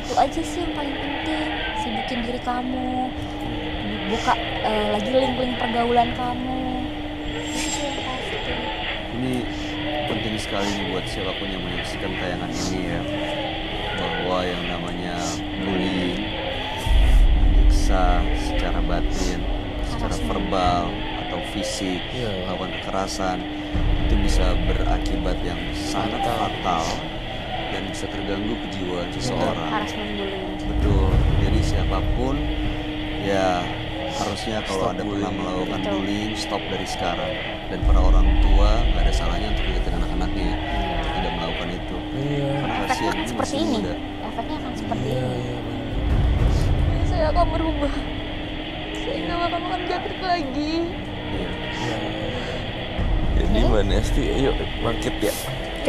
itu aja sih yang paling penting. Sibukin diri kamu, buka lagi link-link pergaulan kamu. Itu sih yang pasti. Ini penting sekali nih buat siapapun yang menyaksikan tayangan ini ya, bahwa yang namanya bullying, menyiksa secara batin, secara verbal atau fisik, melakukan kekerasan, itu bisa berakibat yang sangat fatal dan bisa terganggu kejiwaan seseorang. Harassment bullying. Betul. Jadi siapapun ya harusnya kalau Anda pernah melakukan bullying, stop dari sekarang. Dan para orang tua nggak ada salahnya untuk ingetin anak-anaknya tidak melakukan itu. Karena Efeknya kasihan akan ini seperti masih ini. muda. Efeknya akan seperti ini. Saya akan berubah. Saya nggak bakal makan jangkrik lagi. Jadi Mbak Nesti, ayo bangkit ya.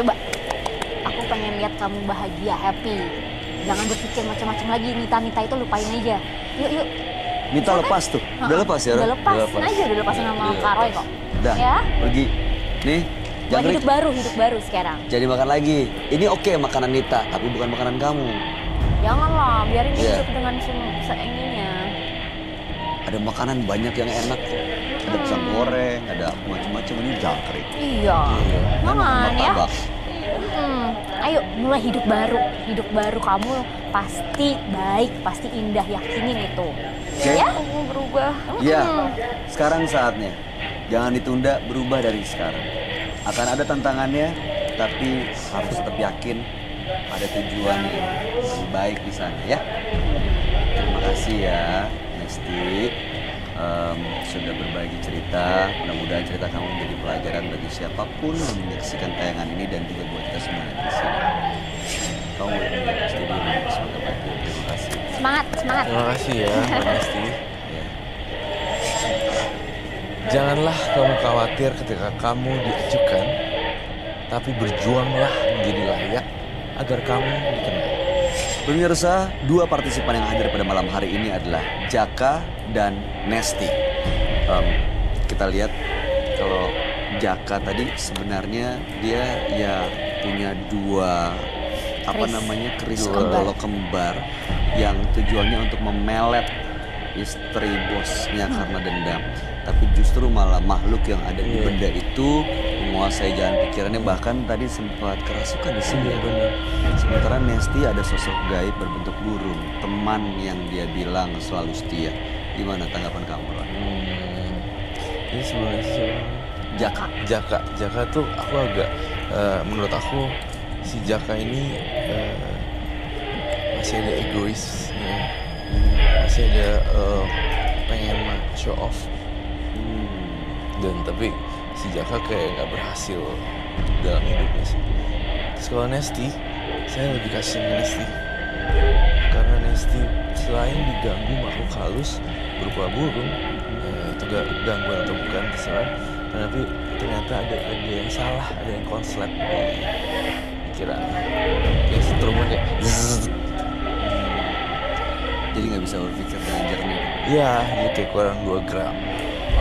Coba, aku pengen lihat kamu bahagia, happy. Jangan berpikir macam-macam lagi. Nita itu lupain aja. Yuk. Nita lepas tuh, udah lepas ya? Udah lepasin aja, udah lepasin sama Kak Roy kok. Udah, Ya. pergi. Nih, Buat jangkrik. hidup baru sekarang. Jadi makan lagi. Ini oke makanan Nita, tapi bukan makanan kamu. Janganlah, biarin dia Iya. hidup dengan seinginnya. Ada makanan banyak yang enak kok. Ada pisang goreng, ada macam-macam, ini jangkrik. Iya. Makan ya. Martabak. Ayo, mulai hidup baru. Hidup baru kamu pasti baik, pasti indah, yakinin itu. Oke? Ya? Aku mau berubah. Iya, sekarang saatnya. Jangan ditunda, berubah dari sekarang. Akan ada tantangannya, tapi harus tetap yakin pada tujuan yang lebih baik di sana ya. Terima kasih ya, Nesti. Sudah berbagi cerita. Mudah-mudahan cerita kamu menjadi pelajaran bagi siapapun yang menyaksikan tayangan ini dan juga buat kita semua di sini. Kamu boleh menjaga studio ini. Semoga baik. Terima kasih. Semangat. Terima kasih ya Mbak Nesti. Ya. Janganlah kamu khawatir ketika kamu diajukan tapi berjuanglah menjadi layak agar kamu dikenal. Pemirsa, dua partisipan yang hadir pada malam hari ini adalah Jaka dan Nesti. Kita lihat kalau Jaka tadi sebenarnya dia ya punya dua keris kembar yang tujuannya untuk memelet istri bosnya karena dendam. Tapi justru malah makhluk yang ada di benda itu menguasai jalan pikirannya, bahkan tadi sempat kerasukan di sini. Benar. Sementara Nesti ada sosok gaib berbentuk burung, teman yang dia bilang selalu setia. Gimana tanggapan kamu, Ron? Ini sebenarnya siapa? Jaka tuh aku agak menurut aku si Jaka ini masih ada egoisnya, masih ada pengen show off. Dan tapi si Jaka kayak nggak berhasil dalam hidupnya sih. Terus kalau Nesti, saya lebih kasihan ke Nesti karena Nesti selain diganggu makhluk halus berupa burung, itu gangguan atau bukan terserah, tapi ternyata ada yang salah, ada yang konslet di pikiran, kayak setrum kayak Jadi nggak bisa berpikir dengan jernih. ya gitu, kurang 2 gram.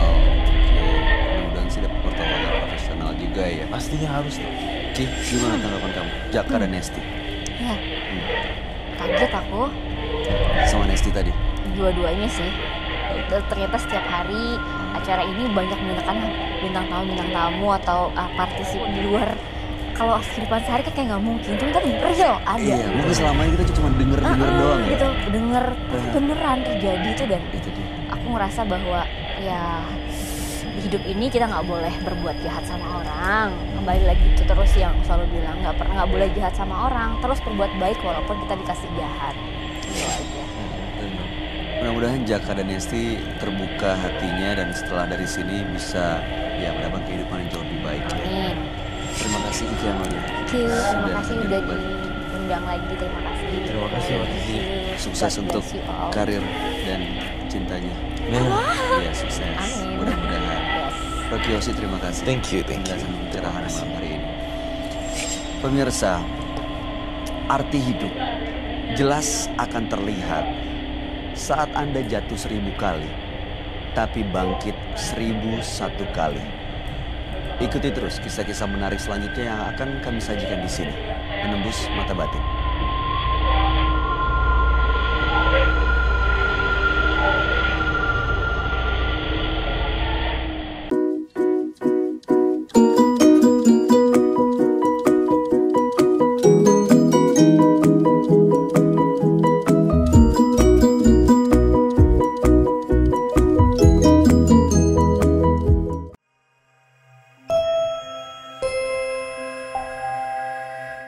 Mudah-mudahan sih dapat pertolongan profesional juga ya. Pastinya harus nih. Ki, gimana tanggapan kamu? Jaka dan Nesti. Ya, kaget aku. Sama Nesti tadi. Dua-duanya sih. Ternyata setiap hari acara ini banyak menggunakan bintang tamu atau partisipan di luar. Kalau kehidupan sehari kan kayak nggak mungkin, cuma kan real ada. Iya, mungkin selama ini kita cuma denger doang ya. Gitu, denger, tapi beneran terjadi itu. Dan Itu dia. aku ngerasa bahwa ya di hidup ini kita nggak boleh berbuat jahat sama orang. Kembali lagi itu terus yang selalu bilang nggak boleh jahat sama orang, terus berbuat baik walaupun kita dikasih jahat. Itu aja. Mudah-mudahan Jaka dan Nesti terbuka hatinya dan setelah dari sini bisa ya mendapat kehidupan yang jauh lebih baik. Amin. Terima kasih Iki Amalia. Thank you. Terima kasih hadir udah kembali. diundang lagi. Terima kasih. Terima kasih, makasih. Sukses God untuk bless you all. karir dan cintanya. Ya sukses. Amin. Mudah-mudahan. Yes. Pak Kiyoshi, terima kasih. Thank you. Penjelasan pencerahan malam hari ini. Pemirsa, arti hidup jelas akan terlihat saat Anda jatuh 1000 kali, tapi bangkit 1001 kali. Ikuti terus kisah-kisah menarik selanjutnya yang akan kami sajikan di sini. Menembus Mata Batin.